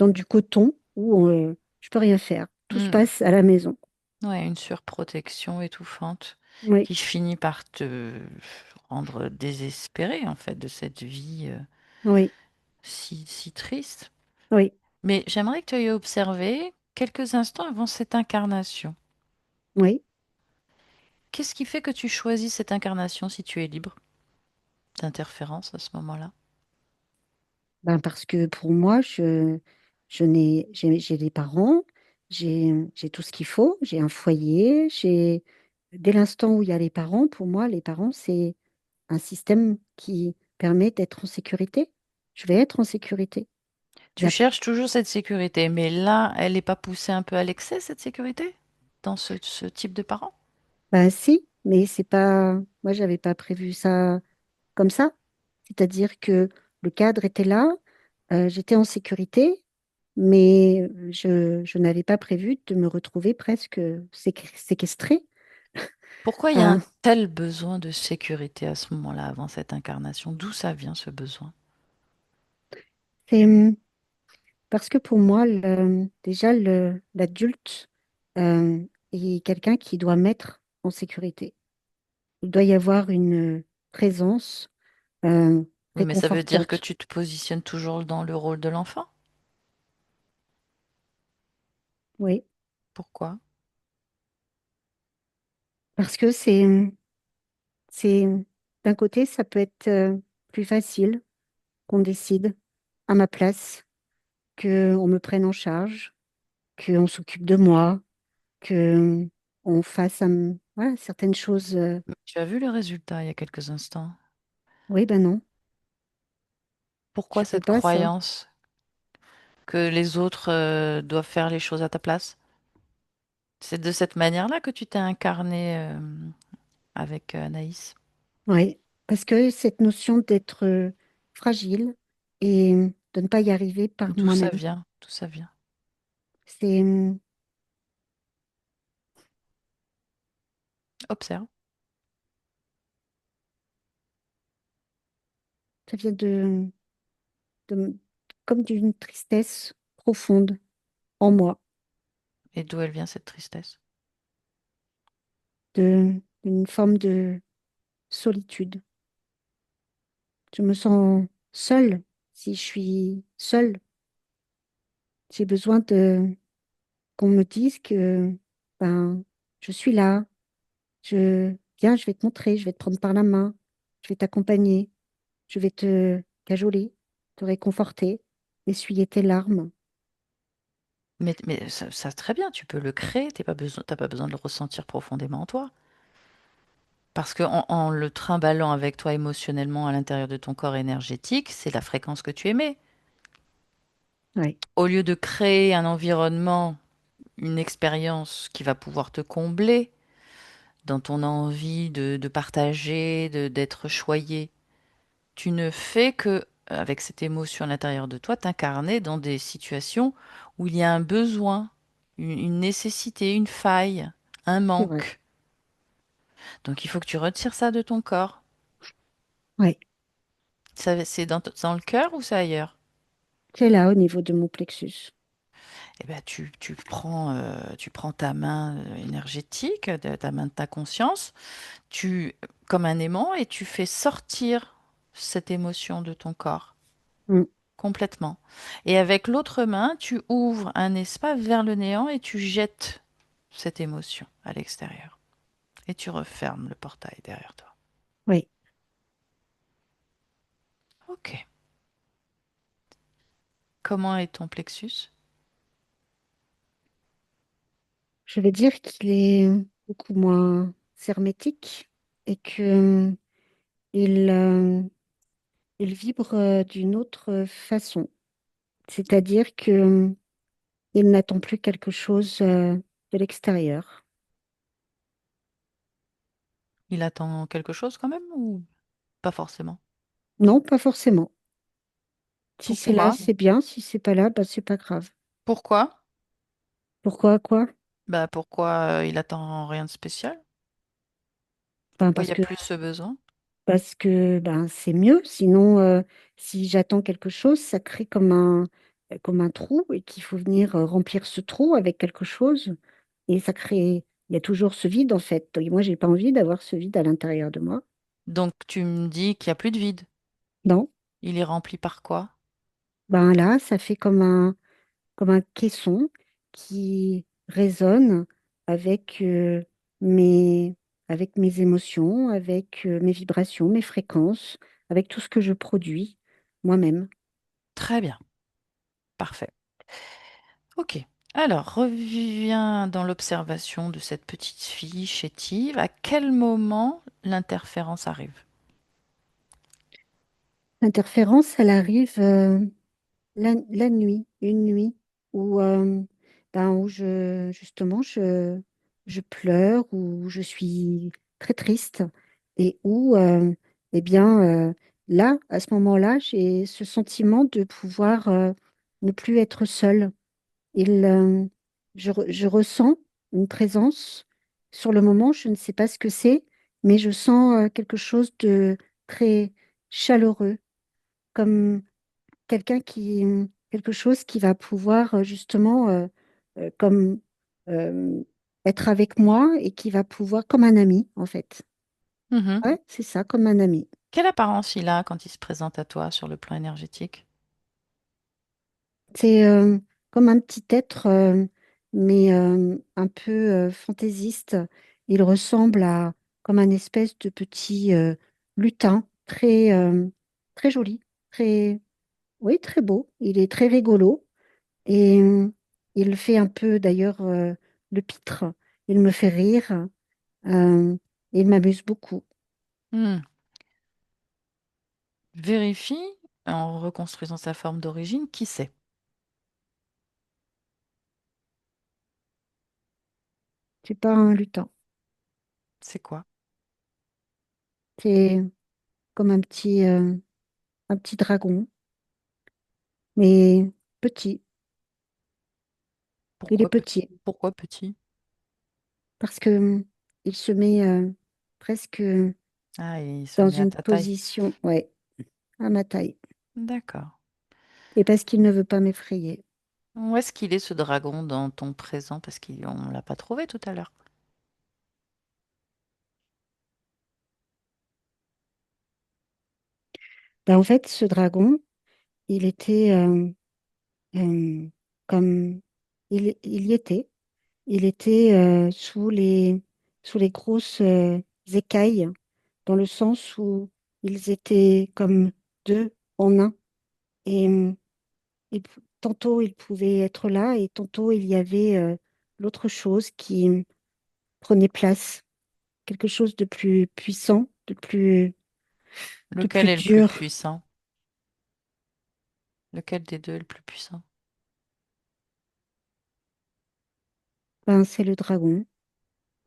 Speaker 3: du coton où je peux rien faire. Tout se
Speaker 1: Hmm.
Speaker 3: passe à la maison.
Speaker 1: Ouais, une surprotection étouffante
Speaker 3: Oui,
Speaker 1: qui finit par te rendre désespéré en fait de cette vie
Speaker 3: oui,
Speaker 1: si triste.
Speaker 3: oui,
Speaker 1: Mais j'aimerais que tu aies observé quelques instants avant cette incarnation.
Speaker 3: oui.
Speaker 1: Qu'est-ce qui fait que tu choisis cette incarnation si tu es libre d'interférence à ce moment-là?
Speaker 3: Ben parce que pour moi, j'ai des parents, j'ai tout ce qu'il faut, j'ai un foyer, dès l'instant où il y a les parents, pour moi, les parents, c'est un système qui permet d'être en sécurité. Je vais être en sécurité. Il y
Speaker 1: Tu
Speaker 3: a,
Speaker 1: cherches toujours cette sécurité, mais là, elle n'est pas poussée un peu à l'excès, cette sécurité, dans ce type de parents?
Speaker 3: ben si, mais c'est pas, moi, j'avais pas prévu ça comme ça. C'est-à-dire que le cadre était là, j'étais en sécurité, mais je n'avais pas prévu de me retrouver presque séquestrée.
Speaker 1: Pourquoi il y a un
Speaker 3: Euh,
Speaker 1: tel besoin de sécurité à ce moment-là, avant cette incarnation? D'où ça vient ce besoin?
Speaker 3: c'est parce que pour moi, déjà, l'adulte est quelqu'un qui doit mettre en sécurité. Il doit y avoir une présence euh,
Speaker 1: Oui, mais ça veut dire que
Speaker 3: réconfortante.
Speaker 1: tu te positionnes toujours dans le rôle de l'enfant?
Speaker 3: Oui,
Speaker 1: Pourquoi?
Speaker 3: parce que c'est, d'un côté, ça peut être plus facile qu'on décide à ma place, qu'on me prenne en charge, qu'on s'occupe de moi, que on fasse voilà, certaines choses.
Speaker 1: Tu as vu le résultat il y a quelques instants.
Speaker 3: Oui, ben non,
Speaker 1: Pourquoi
Speaker 3: je peux
Speaker 1: cette
Speaker 3: pas ça.
Speaker 1: croyance que les autres doivent faire les choses à ta place? C'est de cette manière-là que tu t'es incarné avec Anaïs.
Speaker 3: Oui, parce que cette notion d'être fragile et de ne pas y arriver par
Speaker 1: D'où ça
Speaker 3: moi-même,
Speaker 1: vient? D'où ça vient?
Speaker 3: c'est,
Speaker 1: Observe.
Speaker 3: ça vient de- comme d'une tristesse profonde en moi,
Speaker 1: Et d'où elle vient cette tristesse?
Speaker 3: d'une forme de solitude. Je me sens seule. Si je suis seule, j'ai besoin de qu'on me dise que ben, je suis là. Viens, je vais te montrer, je vais te prendre par la main, je vais t'accompagner, je vais te cajoler, te réconforter, essuyer tes larmes.
Speaker 1: Mais ça, très bien, tu peux le créer, t'as pas besoin de le ressentir profondément en toi. Parce que en le trimballant avec toi émotionnellement à l'intérieur de ton corps énergétique, c'est la fréquence que tu émets.
Speaker 3: Oui,
Speaker 1: Au lieu de créer un environnement, une expérience qui va pouvoir te combler dans ton envie de partager, d'être choyé, tu ne fais que, avec cette émotion à l'intérieur de toi, t'incarner dans des situations où il y a un besoin. une nécessité, une faille, un
Speaker 3: c'est vrai.
Speaker 1: manque. Donc il faut que tu retires ça de ton corps.
Speaker 3: Ouais,
Speaker 1: Ça, c'est dans le cœur ou c'est ailleurs?
Speaker 3: c'est là au niveau de mon plexus.
Speaker 1: Eh ben, tu prends ta main énergétique, ta main de ta conscience, comme un aimant, et tu fais sortir cette émotion de ton corps
Speaker 3: Mm.
Speaker 1: complètement. Et avec l'autre main, tu ouvres un espace vers le néant et tu jettes cette émotion à l'extérieur. Et tu refermes le portail derrière toi.
Speaker 3: Oui,
Speaker 1: Ok. Comment est ton plexus?
Speaker 3: je vais dire qu'il est beaucoup moins hermétique et que il, euh, il vibre d'une autre façon. C'est-à-dire que il n'attend plus quelque chose de l'extérieur.
Speaker 1: Il attend quelque chose quand même ou pas forcément?
Speaker 3: Non, pas forcément. Si c'est là,
Speaker 1: Pourquoi?
Speaker 3: c'est bien. Si c'est pas là, bah, c'est pas grave.
Speaker 1: Pourquoi?
Speaker 3: Pourquoi, quoi?
Speaker 1: Bah pourquoi il attend rien de spécial?
Speaker 3: Ben,
Speaker 1: Pourquoi il y a plus ce besoin?
Speaker 3: parce que ben, c'est mieux. Sinon, si j'attends quelque chose, ça crée comme un trou et qu'il faut venir remplir ce trou avec quelque chose. Et ça crée, il y a toujours ce vide en fait. Et moi, j'ai pas envie d'avoir ce vide à l'intérieur de moi.
Speaker 1: Donc tu me dis qu'il y a plus de vide.
Speaker 3: Non,
Speaker 1: Il est rempli par quoi?
Speaker 3: ben là, ça fait comme un caisson qui résonne avec, mes, avec mes émotions, avec mes vibrations, mes fréquences, avec tout ce que je produis moi-même.
Speaker 1: Très bien, parfait. Ok. Alors, reviens dans l'observation de cette petite fille chétive. À quel moment l'interférence arrive?
Speaker 3: L'interférence, elle arrive la nuit, une nuit où, où justement, je pleure, où je suis très triste et où, eh bien, là, à ce moment-là, j'ai ce sentiment de pouvoir ne plus être seule. Il, je ressens une présence. Sur le moment, je ne sais pas ce que c'est, mais je sens quelque chose de très chaleureux, comme quelque chose qui va pouvoir justement comme euh, être avec moi et qui va pouvoir, comme un ami en fait.
Speaker 1: Mhm.
Speaker 3: Ouais, c'est ça, comme un ami.
Speaker 1: Quelle apparence il a quand il se présente à toi sur le plan énergétique?
Speaker 3: C'est comme un petit être, mais un peu fantaisiste. Il ressemble à comme un espèce de petit lutin, très joli, très, oui, très beau. Il est très rigolo. Et il fait un peu d'ailleurs le pitre. Il me fait rire. Il m'amuse beaucoup.
Speaker 1: Hmm. Vérifie, en reconstruisant sa forme d'origine, qui c'est?
Speaker 3: C'est pas un lutin.
Speaker 1: C'est quoi?
Speaker 3: C'est comme un petit dragon, mais petit. Il est
Speaker 1: Pourquoi petit?
Speaker 3: petit
Speaker 1: Pourquoi petit?
Speaker 3: parce que il se met presque
Speaker 1: Ah, il se
Speaker 3: dans
Speaker 1: met à
Speaker 3: une
Speaker 1: ta taille.
Speaker 3: position, ouais, à ma taille.
Speaker 1: D'accord.
Speaker 3: Et parce qu'il ne veut pas m'effrayer.
Speaker 1: Où est-ce qu'il est ce dragon dans ton présent? Parce qu'on ne l'a pas trouvé tout à l'heure.
Speaker 3: Ben, en fait, ce dragon, il était euh, comme il y était. Il était sous les grosses écailles, dans le sens où ils étaient comme deux en un. Et, tantôt il pouvait être là, et tantôt il y avait l'autre chose qui prenait place, quelque chose de plus puissant, de
Speaker 1: Lequel
Speaker 3: plus
Speaker 1: est le plus
Speaker 3: dur.
Speaker 1: puissant? Lequel des deux est le plus puissant?
Speaker 3: Ben, c'est le dragon.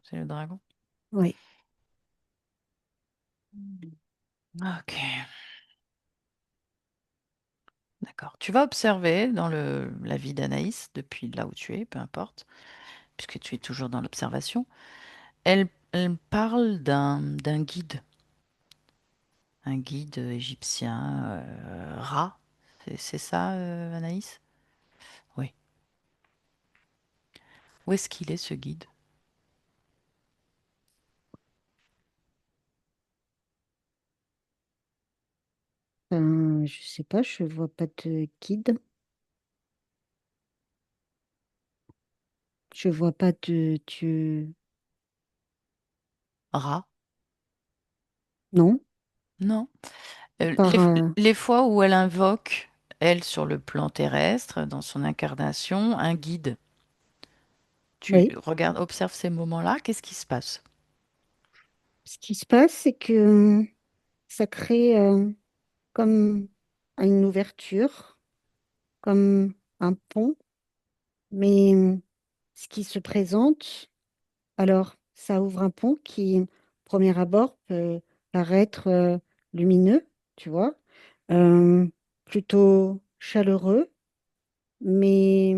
Speaker 1: C'est le dragon.
Speaker 3: Oui.
Speaker 1: Ok. D'accord. Tu vas observer dans la vie d'Anaïs, depuis là où tu es, peu importe, puisque tu es toujours dans l'observation. Elle parle d'un guide, un guide égyptien, Ra. C'est ça, Anaïs? Oui. Où est-ce qu'il est, ce guide?
Speaker 3: Je sais pas, je vois pas de guide. Je vois pas de Dieu.
Speaker 1: Ra?
Speaker 3: Non,
Speaker 1: Non.
Speaker 3: par
Speaker 1: Les fois où elle invoque, elle, sur le plan terrestre, dans son incarnation, un guide. Tu
Speaker 3: oui.
Speaker 1: regardes, observe ces moments-là, qu'est-ce qui se passe?
Speaker 3: Ce qui se passe, c'est que ça crée comme une ouverture, comme un pont, mais ce qui se présente, alors ça ouvre un pont qui, premier abord, peut paraître lumineux, tu vois, euh, plutôt chaleureux. Mais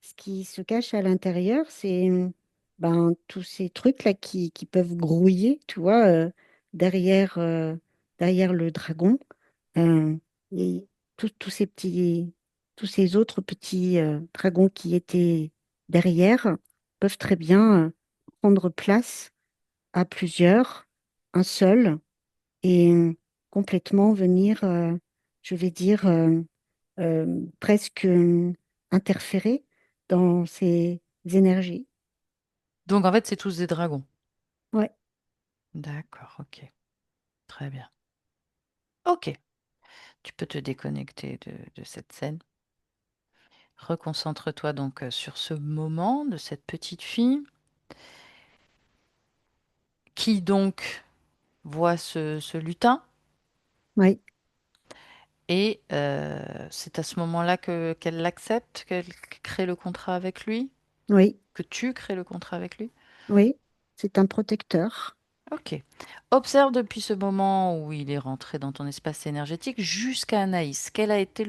Speaker 3: ce qui se cache à l'intérieur, c'est ben, tous ces trucs-là qui peuvent grouiller, tu vois, derrière, derrière le dragon. Euh, et tous ces petits, tous ces autres petits dragons qui étaient derrière peuvent très bien prendre place à plusieurs, un seul, et complètement venir, je vais dire, presque interférer dans ces énergies.
Speaker 1: Donc en fait, c'est tous des dragons.
Speaker 3: Ouais,
Speaker 1: D'accord, ok. Très bien. Ok. Tu peux te déconnecter de cette scène. Reconcentre-toi donc sur ce moment de cette petite fille qui donc voit ce lutin.
Speaker 3: ouais,
Speaker 1: Et c'est à ce moment-là qu'elle l'accepte, qu'elle crée le contrat avec lui,
Speaker 3: oui,
Speaker 1: que tu crées le contrat avec lui.
Speaker 3: oui, c'est un protecteur.
Speaker 1: Ok. Observe depuis ce moment où il est rentré dans ton espace énergétique jusqu'à Anaïs. Quel a été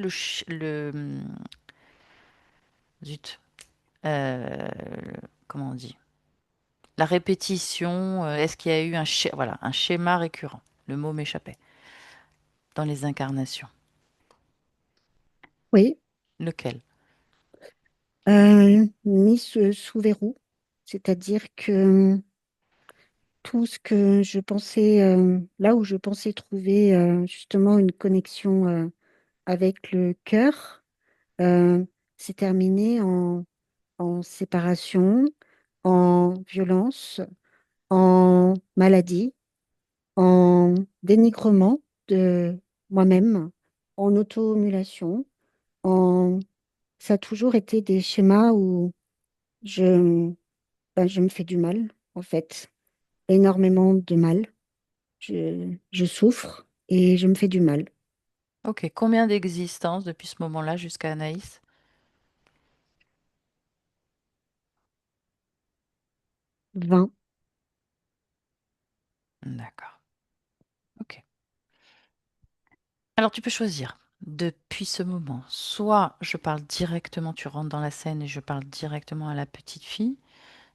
Speaker 1: zut, comment on dit? La répétition. Est-ce qu'il y a eu voilà, un schéma récurrent? Le mot m'échappait. Dans les incarnations.
Speaker 3: Oui,
Speaker 1: Lequel?
Speaker 3: mis sous verrou, c'est-à-dire que tout ce que je pensais, là où je pensais trouver justement une connexion avec le cœur, euh, s'est terminé en séparation, en violence, en maladie, en dénigrement de moi-même, en auto-émulation, en... ça a toujours été des schémas où je, ben, je me fais du mal, en fait, énormément de mal. Je souffre et je me fais du mal.
Speaker 1: Ok. Combien d'existences depuis ce moment-là jusqu'à Anaïs?
Speaker 3: 20.
Speaker 1: D'accord. Ok. Alors tu peux choisir depuis ce moment. Soit je parle directement, tu rentres dans la scène et je parle directement à la petite fille.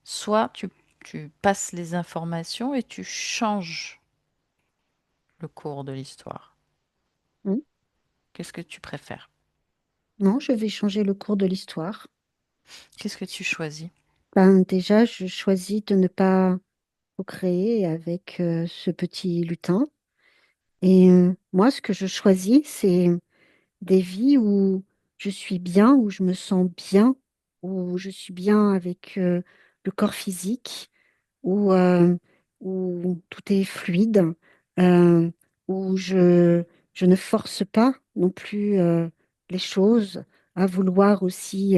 Speaker 1: Soit tu passes les informations et tu changes le cours de l'histoire.
Speaker 3: Hmm.
Speaker 1: Qu'est-ce que tu préfères?
Speaker 3: Non, je vais changer le cours de l'histoire.
Speaker 1: Qu'est-ce que tu choisis?
Speaker 3: Ben, déjà, je choisis de ne pas co-créer avec ce petit lutin. Et moi, ce que je choisis, c'est des vies où je suis bien, où je me sens bien, où je suis bien avec le corps physique, où, où tout est fluide, euh, où je ne force pas non plus les choses à vouloir aussi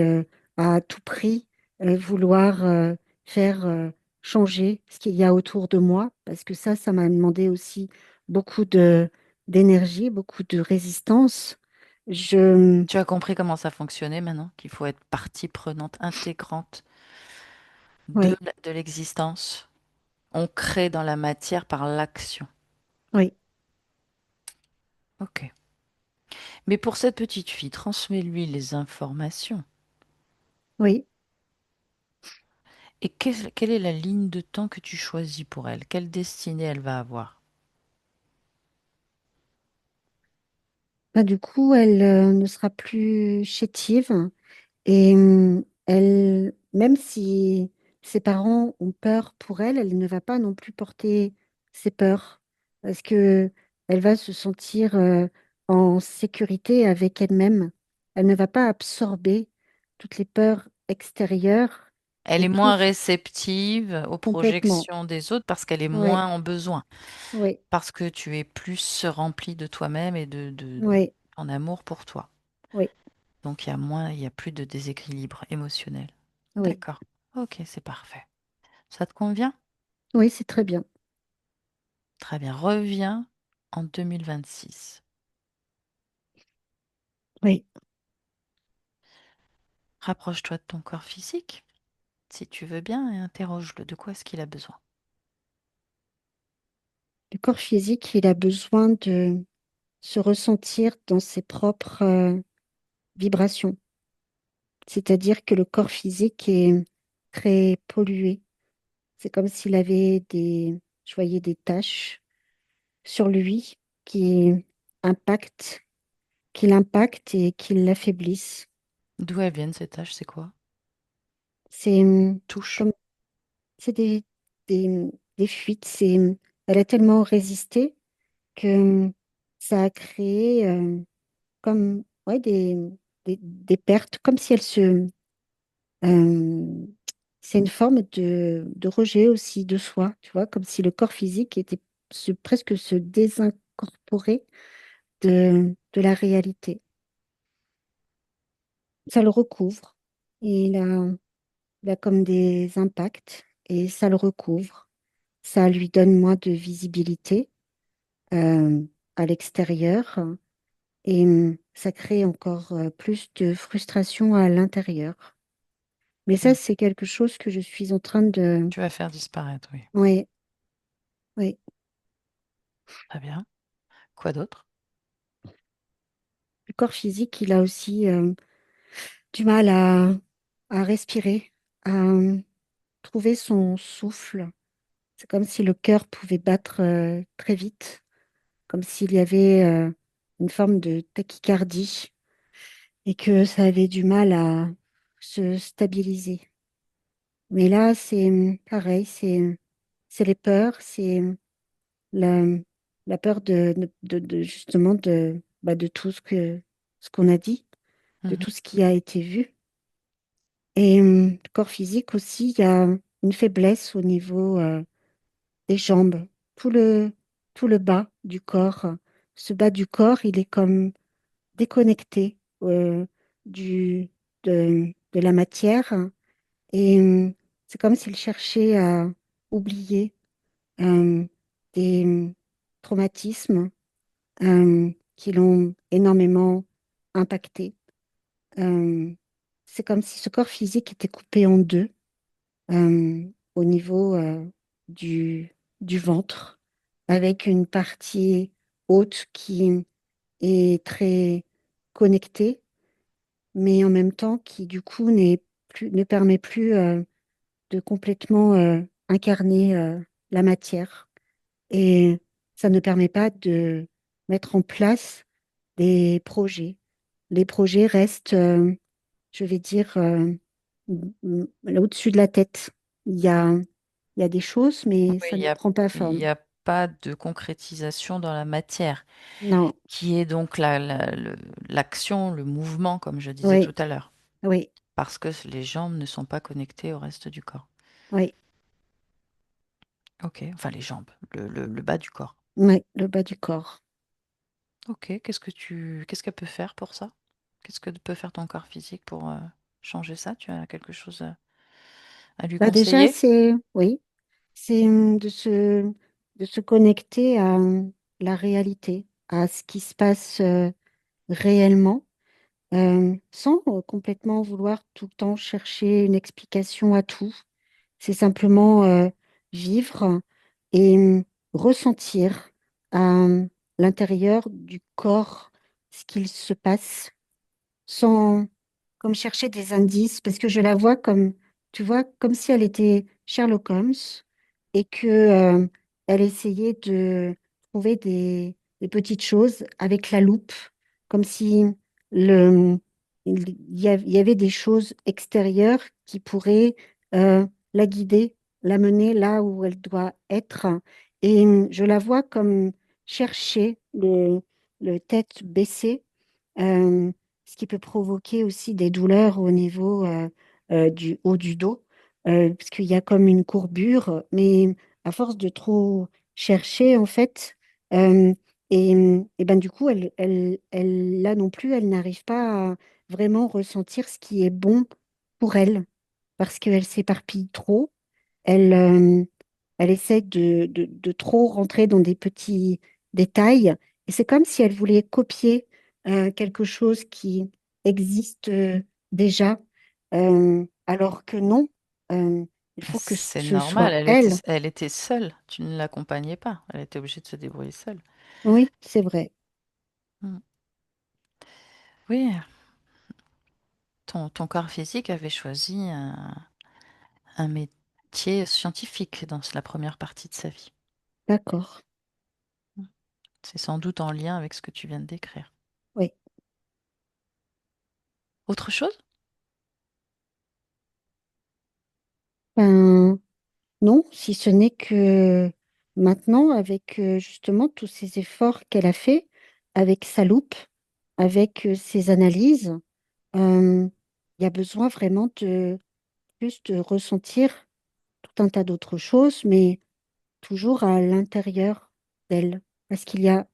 Speaker 3: à tout prix vouloir faire changer ce qu'il y a autour de moi, parce que ça m'a demandé aussi beaucoup d'énergie, beaucoup de résistance. Je,
Speaker 1: Tu as compris comment ça fonctionnait maintenant? Qu'il faut être partie prenante intégrante
Speaker 3: oui,
Speaker 1: de l'existence. On crée dans la matière par l'action.
Speaker 3: oui,
Speaker 1: Ok. Mais pour cette petite fille, transmets-lui les informations.
Speaker 3: Oui.
Speaker 1: Et quelle est la ligne de temps que tu choisis pour elle? Quelle destinée elle va avoir?
Speaker 3: Bah, du coup, elle ne sera plus chétive et elle, même si ses parents ont peur pour elle, elle ne va pas non plus porter ses peurs parce que elle va se sentir en sécurité avec elle-même. Elle ne va pas absorber toutes les peurs extérieures
Speaker 1: Elle
Speaker 3: et
Speaker 1: est
Speaker 3: tout
Speaker 1: moins réceptive aux
Speaker 3: complètement.
Speaker 1: projections des autres parce qu'elle est
Speaker 3: Oui,
Speaker 1: moins en besoin,
Speaker 3: oui,
Speaker 1: parce que tu es plus rempli de toi-même et
Speaker 3: oui,
Speaker 1: en amour pour toi.
Speaker 3: oui,
Speaker 1: Donc il y a moins, il y a plus de déséquilibre émotionnel.
Speaker 3: oui,
Speaker 1: D'accord. Ok, c'est parfait. Ça te convient?
Speaker 3: oui, c'est très bien.
Speaker 1: Très bien. Reviens en 2026.
Speaker 3: Oui.
Speaker 1: Rapproche-toi de ton corps physique, si tu veux bien, et interroge-le. De quoi est-ce qu'il a besoin?
Speaker 3: Le corps physique, il a besoin de se ressentir dans ses propres vibrations. C'est-à-dire que le corps physique est très pollué. C'est comme s'il avait je voyais des taches sur lui qui impactent, qui l'impactent et qui l'affaiblissent.
Speaker 1: D'où elles viennent ces tâches, c'est quoi?
Speaker 3: C'est
Speaker 1: Touche.
Speaker 3: comme, c'est des fuites. Elle a tellement résisté que ça a créé comme ouais, des pertes, comme si elle se... euh, c'est une forme de rejet aussi de soi, tu vois, comme si le corps physique était presque se désincorporer de la réalité. Ça le recouvre et il a comme des impacts et ça le recouvre. Ça lui donne moins de visibilité euh, à l'extérieur et ça crée encore plus de frustration à l'intérieur. Mais ça,
Speaker 1: Hmm.
Speaker 3: c'est quelque chose que je suis en train de...
Speaker 1: Tu vas faire disparaître, oui.
Speaker 3: Oui, oui.
Speaker 1: Très bien. Quoi d'autre?
Speaker 3: Le corps physique, il a aussi du mal à respirer, à trouver son souffle. C'est comme si le cœur pouvait battre très vite, comme s'il y avait une forme de tachycardie et que ça avait du mal à se stabiliser. Mais là, c'est pareil, c'est les peurs, c'est la, la peur justement de tout ce qu'on a dit, de
Speaker 1: Mhm.
Speaker 3: tout ce qui a été vu. Et le corps physique aussi, il y a une faiblesse au niveau des jambes. Tout le, tout le bas du corps, ce bas du corps, il est comme déconnecté de la matière. Et c'est comme s'il cherchait à oublier euh, des traumatismes qui l'ont énormément impacté. Euh, c'est comme si ce corps physique était coupé en deux au niveau du, du ventre, avec une partie haute qui est très connectée, mais en même temps qui du coup ne permet plus de complètement incarner la matière. Et ça ne permet pas de mettre en place des projets. Les projets restent, je vais dire, au-dessus de la tête. Il y a des choses, mais
Speaker 1: Oui,
Speaker 3: ça ne prend pas
Speaker 1: il
Speaker 3: forme.
Speaker 1: y a pas de concrétisation dans la matière,
Speaker 3: Non,
Speaker 1: qui est donc l'action, le mouvement, comme je disais
Speaker 3: oui,
Speaker 1: tout à l'heure,
Speaker 3: oui,
Speaker 1: parce que les jambes ne sont pas connectées au reste du corps.
Speaker 3: oui,
Speaker 1: Ok, enfin les jambes, le bas du corps.
Speaker 3: oui, le bas du corps.
Speaker 1: Ok, qu'est-ce qu'elle peut faire pour ça? Qu'est-ce que peut faire ton corps physique pour changer ça? Tu as quelque chose à lui
Speaker 3: Bah déjà,
Speaker 1: conseiller?
Speaker 3: oui, c'est de se connecter à la réalité, à ce qui se passe réellement, sans complètement vouloir tout le temps chercher une explication à tout. C'est simplement vivre et ressentir à l'intérieur du corps ce qu'il se passe sans comme chercher des indices, parce que je la vois comme, tu vois, comme si elle était Sherlock Holmes et que elle essayait de trouver des petites choses avec la loupe, comme si le, il y avait des choses extérieures qui pourraient la guider, la mener là où elle doit être. Et je la vois comme chercher le tête baissée, euh, ce qui peut provoquer aussi des douleurs au niveau du haut du dos, parce qu'il y a comme une courbure, mais à force de trop chercher, en fait, euh, et ben du coup, là non plus, elle n'arrive pas à vraiment ressentir ce qui est bon pour elle, parce qu'elle s'éparpille trop. Elle, elle essaie de trop rentrer dans des petits détails. Et c'est comme si elle voulait copier quelque chose qui existe déjà, alors que non, euh, il faut que
Speaker 1: C'est
Speaker 3: ce
Speaker 1: normal,
Speaker 3: soit elle.
Speaker 1: elle était seule. Tu ne l'accompagnais pas. Elle était obligée de se débrouiller seule.
Speaker 3: Oui, c'est vrai.
Speaker 1: Mm. Oui, ton corps physique avait choisi un métier scientifique dans la première partie de sa vie.
Speaker 3: D'accord.
Speaker 1: Mm. C'est sans doute en lien avec ce que tu viens de décrire.
Speaker 3: Oui.
Speaker 1: Autre chose?
Speaker 3: Ben, non, si ce n'est que maintenant, avec justement tous ces efforts qu'elle a fait, avec sa loupe, avec ses analyses, Euh, il y a besoin vraiment de juste de ressentir tout un tas d'autres choses, mais toujours à l'intérieur d'elle, parce qu'il y a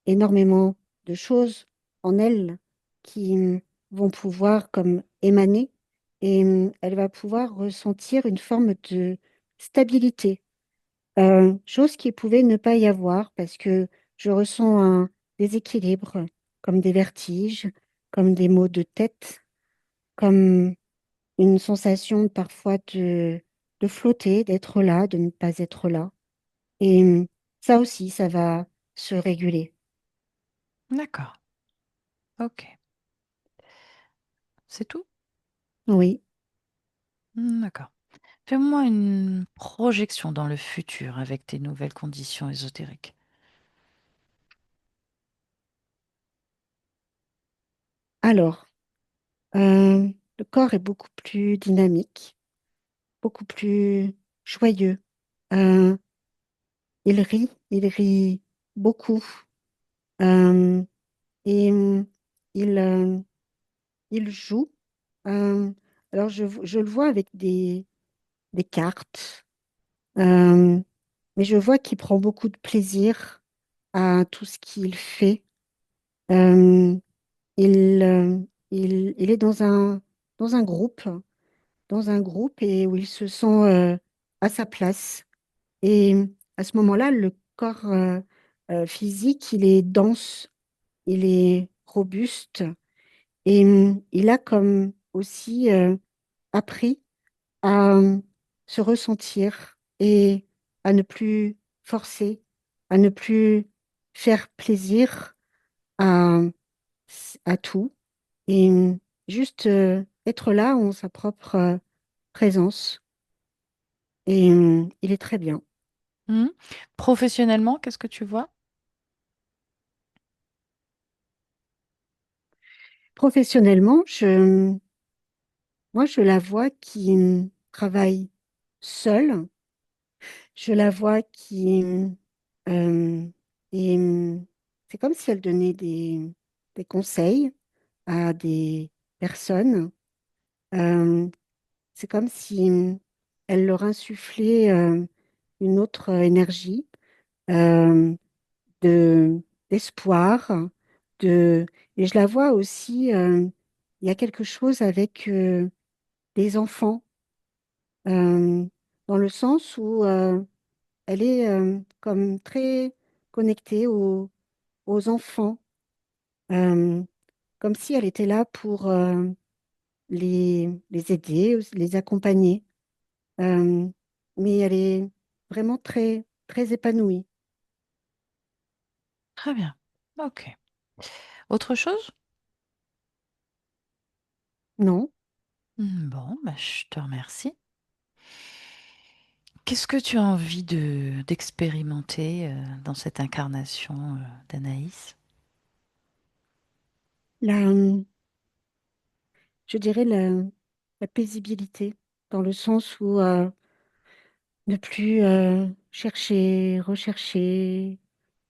Speaker 3: énormément de choses en elle qui vont pouvoir comme émaner et elle va pouvoir ressentir une forme de stabilité, chose qui pouvait ne pas y avoir parce que je ressens un déséquilibre, comme des vertiges, comme des maux de tête, comme une sensation parfois de flotter, d'être là, de ne pas être là. Et ça aussi, ça va se réguler.
Speaker 1: D'accord. Ok. C'est tout?
Speaker 3: Oui.
Speaker 1: D'accord. Fais-moi une projection dans le futur avec tes nouvelles conditions ésotériques.
Speaker 3: Alors, le corps est beaucoup plus dynamique, beaucoup plus joyeux. Euh, il rit beaucoup. Euh, et il, il joue. Euh, alors, je le vois avec des cartes. Euh, mais je vois qu'il prend beaucoup de plaisir à tout ce qu'il fait. Euh, il, euh, il est dans un groupe, et où il se sent à sa place. Et à ce moment-là, le corps physique, il est dense, il est robuste et il a comme aussi appris à se ressentir et à ne plus forcer, à ne plus faire plaisir à, à tout et juste être là en sa propre présence. Et il est très bien.
Speaker 1: Hmm. Professionnellement, qu'est-ce que tu vois?
Speaker 3: Professionnellement, moi, je la vois qui travaille seule. Je la vois qui euh, et c'est comme si elle donnait des conseils à des personnes. Euh, c'est comme si elle leur insufflait une autre énergie euh, de d'espoir, de et je la vois aussi. Il y a quelque chose avec des enfants, euh, dans le sens où elle est comme très connectée aux enfants, euh, comme si elle était là pour les aider, les accompagner. Euh, mais elle est vraiment très, très épanouie.
Speaker 1: Très bien. Ok. Autre chose?
Speaker 3: Non,
Speaker 1: Bon, bah, je te remercie. Qu'est-ce que tu as envie d'expérimenter dans cette incarnation d'Anaïs?
Speaker 3: la, je dirais la paisibilité, dans le sens où ne plus chercher, rechercher,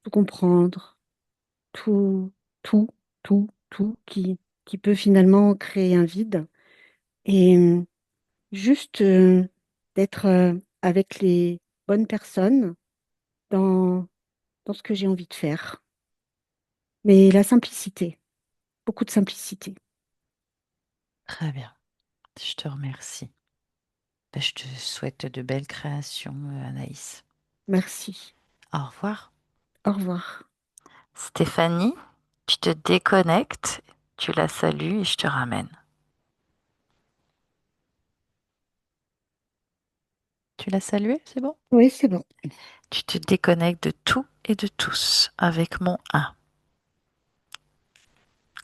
Speaker 3: tout comprendre, tout, tout, qui peut finalement créer un vide. Et juste d'être avec les bonnes personnes dans, dans ce que j'ai envie de faire. Mais la simplicité, beaucoup de simplicité.
Speaker 1: Très bien, je te remercie. Bah, je te souhaite de belles créations, Anaïs.
Speaker 3: Merci.
Speaker 1: Au revoir.
Speaker 3: Au revoir.
Speaker 1: Stéphanie, tu te déconnectes, tu la salues et je te ramène. Tu l'as saluée, c'est bon?
Speaker 3: Oui, c'est bon.
Speaker 1: Tu te déconnectes de tout et de tous avec mon 1.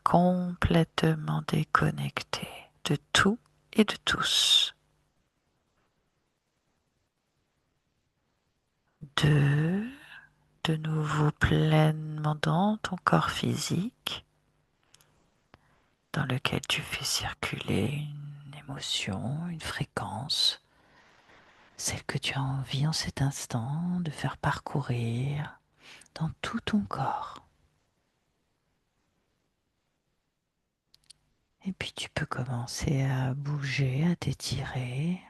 Speaker 1: Complètement déconnecté de tout et de tous. 2, de nouveau pleinement dans ton corps physique, dans lequel tu fais circuler une émotion, une fréquence, celle que tu as envie en cet instant de faire parcourir dans tout ton corps. Et puis tu peux commencer à bouger, à t'étirer.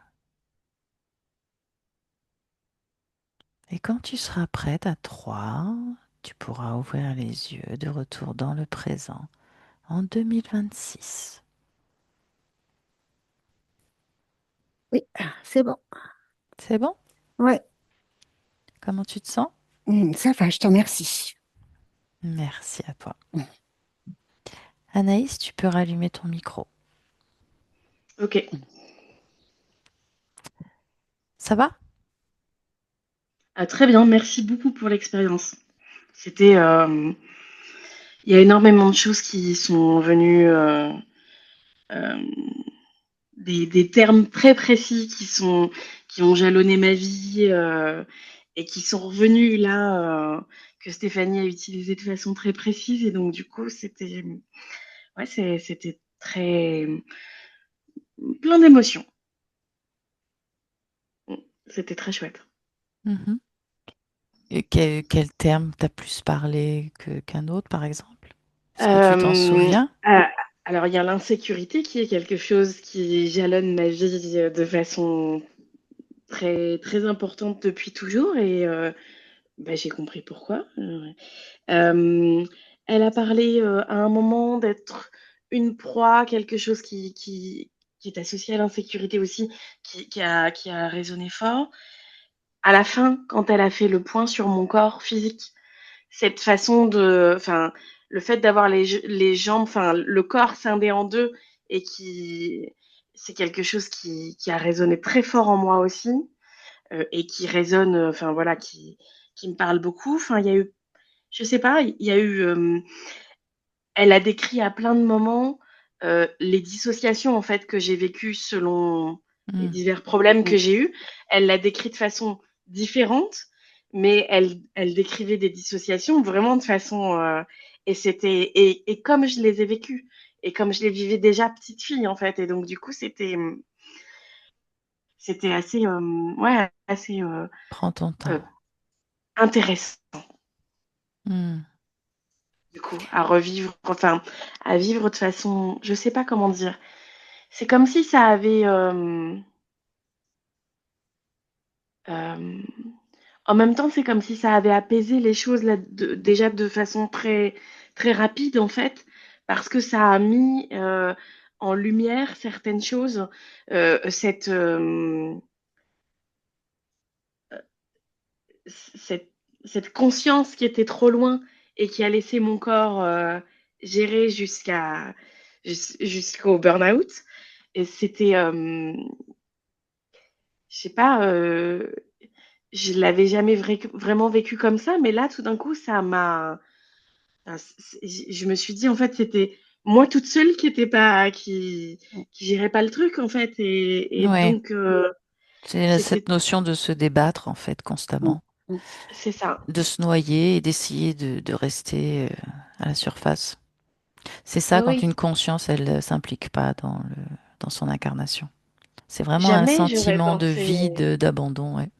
Speaker 1: Et quand tu seras prête à 3, tu pourras ouvrir les yeux de retour dans le présent en 2026.
Speaker 3: Oui, c'est bon.
Speaker 1: C'est bon?
Speaker 3: Ouais.
Speaker 1: Comment tu te sens?
Speaker 3: Ça va, je te remercie.
Speaker 1: Merci à toi. Anaïs, tu peux rallumer ton micro.
Speaker 2: Ok.
Speaker 1: Ça va?
Speaker 2: Ah, très bien, merci beaucoup pour l'expérience. C'était, il y a énormément de choses qui sont venues, euh, des termes très précis qui ont jalonné ma vie et qui sont revenus là que Stéphanie a utilisé de façon très précise et donc du coup c'était ouais c'était très plein d'émotions. C'était très chouette.
Speaker 1: Mhm. Et quel terme t'as plus parlé qu'un autre, par exemple? Est-ce que tu t'en
Speaker 2: Euh,
Speaker 1: souviens?
Speaker 2: ah, alors il y a l'insécurité qui est quelque chose qui jalonne ma vie de façon très très importante depuis toujours et bah, j'ai compris pourquoi. Euh, Elle a parlé à un moment d'être une proie, quelque chose qui est associé à l'insécurité aussi, qui a résonné fort. À la fin, quand elle a fait le point sur mon corps physique, cette façon de, enfin, le fait d'avoir les jambes, enfin, le corps scindé en deux et c'est quelque chose qui a résonné très fort en moi aussi et qui résonne, enfin voilà, qui me parle beaucoup. Enfin, il y a eu, je sais pas, il y a eu elle a décrit à plein de moments les dissociations en fait que j'ai vécues selon les
Speaker 1: Hmm.
Speaker 2: divers problèmes que j'ai eus. Elle l'a décrit de façon différente, mais elle décrivait des dissociations vraiment de façon et c'était et comme je les ai vécues et comme je les vivais déjà petite fille en fait et donc du coup c'était assez ouais assez
Speaker 1: Prends ton temps.
Speaker 2: euh, intéressant
Speaker 1: Hmm.
Speaker 2: du coup à revivre enfin à vivre de façon je sais pas comment dire. C'est comme si ça avait, en même temps, c'est comme si ça avait apaisé les choses là, déjà de façon très, très rapide, en fait, parce que ça a mis en lumière certaines choses, cette, cette, cette conscience qui était trop loin et qui a laissé mon corps gérer jusqu'au burn-out. Et c'était, je sais pas, je l'avais jamais vraiment vécu comme ça, mais là, tout d'un coup, ça m'a. Je me suis dit, en fait, c'était moi toute seule qui était pas,
Speaker 3: Mm,
Speaker 2: qui gérait pas le truc, en fait. Et
Speaker 1: Ouais,
Speaker 2: donc,
Speaker 1: c'est
Speaker 2: c'était,
Speaker 1: cette notion de se débattre en fait
Speaker 3: mm,
Speaker 1: constamment,
Speaker 3: mm.
Speaker 2: c'est ça.
Speaker 1: de se noyer et d'essayer de rester à la surface. C'est
Speaker 2: Oui,
Speaker 1: ça quand
Speaker 2: oui.
Speaker 1: une conscience, elle s'implique pas dans son incarnation. C'est vraiment un
Speaker 2: Jamais j'aurais
Speaker 1: sentiment de
Speaker 2: pensé,
Speaker 1: vide, d'abandon. Ouais.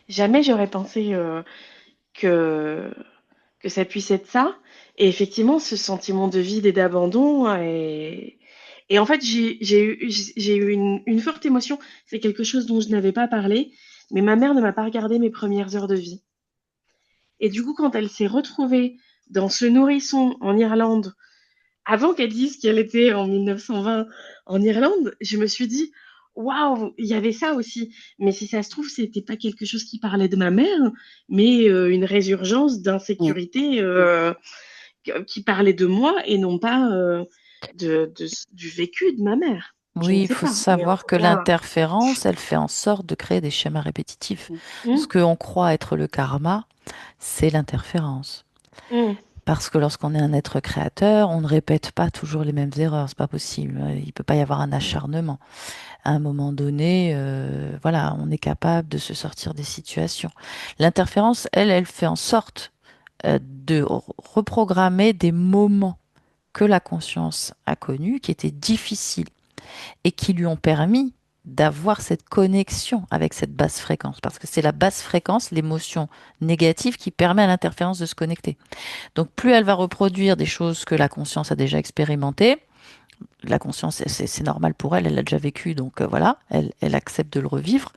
Speaker 2: jamais j'aurais pensé que que ça puisse être ça. Et effectivement, ce sentiment de vide et d'abandon et en fait, j'ai eu une forte émotion. C'est quelque chose dont je n'avais pas parlé, mais ma mère ne m'a pas regardé mes premières heures de vie. Et du coup, quand elle s'est retrouvée dans ce nourrisson en Irlande, avant qu'elle dise qu'elle était en 1920 en Irlande, je me suis dit, waouh, il y avait ça aussi. Mais si ça se trouve, c'était pas quelque chose qui parlait de ma mère, mais une résurgence
Speaker 3: Mm.
Speaker 2: d'insécurité qui parlait de moi et non pas du vécu de ma mère. Je ne
Speaker 1: Oui, il
Speaker 2: sais
Speaker 1: faut
Speaker 2: pas. Mais en
Speaker 1: savoir
Speaker 2: tout
Speaker 1: que
Speaker 2: cas,
Speaker 1: l'interférence, elle fait en sorte de créer des schémas répétitifs. Ce
Speaker 2: hum,
Speaker 1: qu'on croit être le karma, c'est l'interférence.
Speaker 2: hum,
Speaker 1: Parce que lorsqu'on est un être créateur, on ne répète pas toujours les mêmes erreurs, c'est pas possible. Il peut pas y avoir un acharnement. À un moment donné, voilà, on est capable de se sortir des situations. L'interférence, elle fait en sorte de reprogrammer des moments que la conscience a connus, qui étaient difficiles et qui lui ont permis d'avoir cette connexion avec cette basse fréquence. Parce que c'est la basse fréquence, l'émotion négative, qui permet à l'interférence de se connecter. Donc plus elle va reproduire des choses que la conscience a déjà expérimentées, la conscience, c'est normal pour elle, elle l'a déjà vécu, donc voilà, elle accepte de le revivre,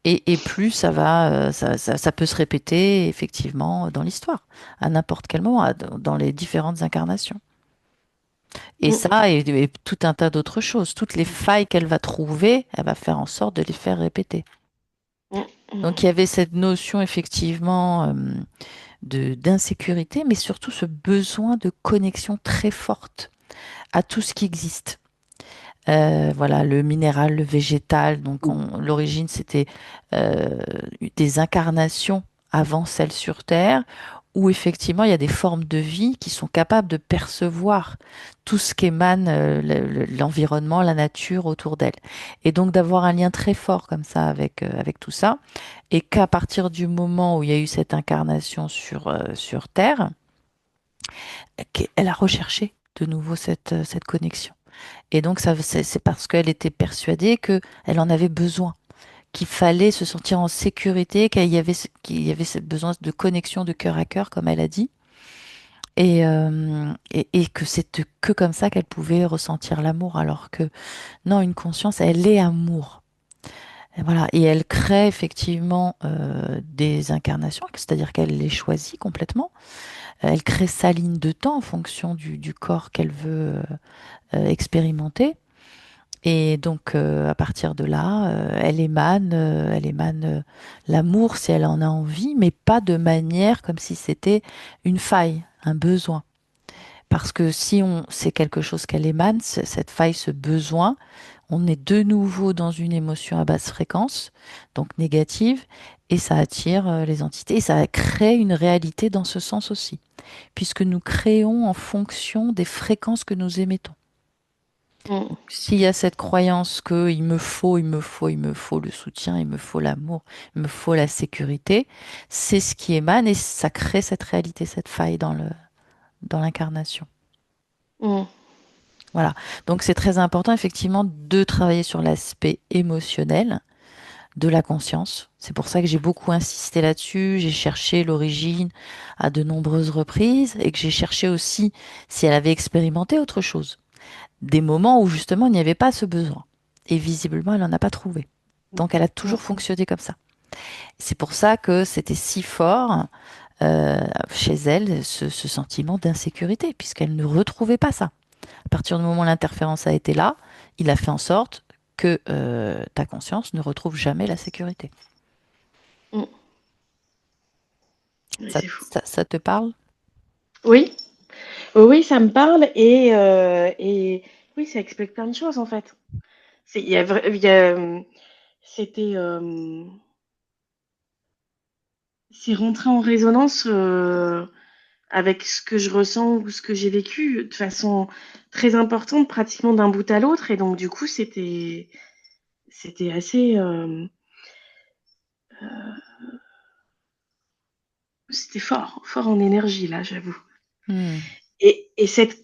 Speaker 1: et plus ça va, ça peut se répéter effectivement dans l'histoire, à n'importe quel moment, dans les différentes incarnations. Et
Speaker 2: hum,
Speaker 1: ça, et tout un tas d'autres choses, toutes les failles qu'elle va trouver, elle va faire en sorte de les faire répéter.
Speaker 2: hum,
Speaker 1: Donc
Speaker 2: hum,
Speaker 1: il y avait cette notion effectivement d'insécurité, mais surtout ce besoin de connexion très forte à tout ce qui existe. Voilà, le minéral, le végétal. Donc,
Speaker 3: Mm.
Speaker 1: l'origine, c'était euh, des incarnations avant celles sur Terre, où effectivement, il y a des formes de vie qui sont capables de percevoir tout ce qu'émane l'environnement, la nature autour d'elles. Et donc, d'avoir un lien très fort comme ça avec tout ça. Et qu'à partir du moment où il y a eu cette incarnation sur Terre, qu'elle a recherché de nouveau cette connexion. Et donc, ça, c'est parce qu'elle était persuadée qu'elle en avait besoin, qu'il fallait se sentir en sécurité, qu'il y avait ce besoin de connexion de cœur à cœur, comme elle a dit, et que c'est que comme ça qu'elle pouvait ressentir l'amour, alors que non, une conscience, elle est amour. Et voilà, et elle crée effectivement des incarnations, c'est-à-dire qu'elle les choisit complètement. Elle crée sa ligne de temps en fonction du corps qu'elle veut expérimenter. Et donc, à partir de là, elle émane l'amour si elle en a envie, mais pas de manière comme si c'était une faille, un besoin. Parce que si c'est quelque chose qu'elle émane, cette faille, ce besoin, on est de nouveau dans une émotion à basse fréquence, donc négative, et ça attire les entités, et ça crée une réalité dans ce sens aussi, puisque nous créons en fonction des fréquences que nous émettons.
Speaker 2: hum,
Speaker 1: S'il y a cette croyance que il me faut le soutien, il me faut l'amour, il me faut la sécurité, c'est ce qui émane et ça crée cette réalité, cette faille dans l'incarnation.
Speaker 2: hum,
Speaker 1: Voilà. Donc c'est très important effectivement de travailler sur l'aspect émotionnel de la conscience. C'est pour ça que j'ai beaucoup insisté là-dessus. J'ai cherché l'origine à de nombreuses reprises et que j'ai cherché aussi si elle avait expérimenté autre chose. Des moments où justement il n'y avait pas ce besoin. Et visiblement, elle n'en a pas trouvé. Donc elle a toujours
Speaker 2: hum,
Speaker 1: fonctionné comme ça. C'est pour ça que c'était si fort chez elle, ce sentiment d'insécurité, puisqu'elle ne retrouvait pas ça. À partir du moment où l'interférence a été là, il a fait en sorte que ta conscience ne retrouve jamais la sécurité.
Speaker 2: hum. Ouais,
Speaker 1: Ça,
Speaker 2: c'est fou.
Speaker 1: ça te parle?
Speaker 2: Oui, oui, oui, ça me parle et oui, ça explique plein de choses en fait. Il y a, c'était, c'est rentré en résonance avec ce que je ressens ou ce que j'ai vécu de façon très importante, pratiquement d'un bout à l'autre. Et donc, du coup, c'était assez, c'était fort, fort en énergie, là, j'avoue.
Speaker 1: Hmm.
Speaker 2: Et cette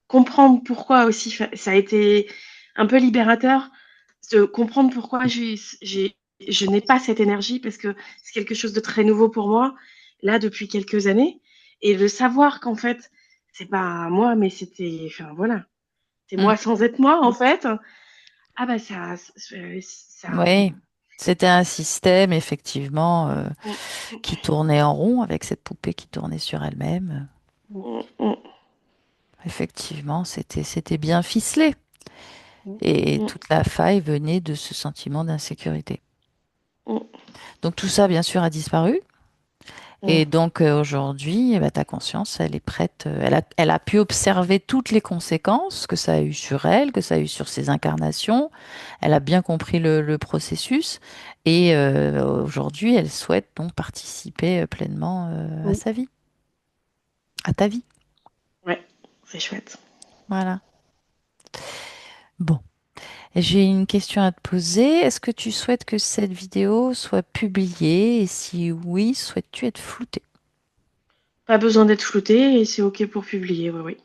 Speaker 2: comprendre pourquoi aussi, ça a été un peu libérateur, de comprendre pourquoi je n'ai pas cette énergie, parce que c'est quelque chose de très nouveau pour moi, là, depuis quelques années. Et de savoir qu'en fait, c'est pas moi, mais c'était, enfin voilà, c'est
Speaker 1: Hmm.
Speaker 2: moi sans être moi, en fait. Ah bah ça,
Speaker 1: Oui, c'était un système effectivement
Speaker 2: mm,
Speaker 1: qui tournait en rond avec cette poupée qui tournait sur elle-même.
Speaker 2: mm, mm,
Speaker 1: Effectivement, c'était bien ficelé. Et
Speaker 2: mm,
Speaker 1: toute la faille venait de ce sentiment d'insécurité.
Speaker 2: mm,
Speaker 1: Donc tout ça, bien sûr, a disparu.
Speaker 2: mm,
Speaker 1: Et donc aujourd'hui, eh ben, ta conscience, elle est prête. Elle a pu observer toutes les conséquences que ça a eu sur elle, que ça a eu sur ses incarnations. Elle a bien compris le processus. Et aujourd'hui, elle souhaite donc participer pleinement à
Speaker 3: Mm.
Speaker 1: sa vie, à ta vie.
Speaker 2: ouais, c'est chouette.
Speaker 1: Voilà. Bon. J'ai une question à te poser. Est-ce que tu souhaites que cette vidéo soit publiée? Et si oui, souhaites-tu être flouté?
Speaker 2: Pas besoin d'être flouté et c'est OK pour publier, oui, oui.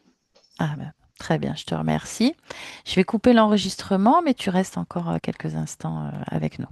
Speaker 1: Ah ben, très bien, je te remercie. Je vais couper l'enregistrement, mais tu restes encore quelques instants avec nous.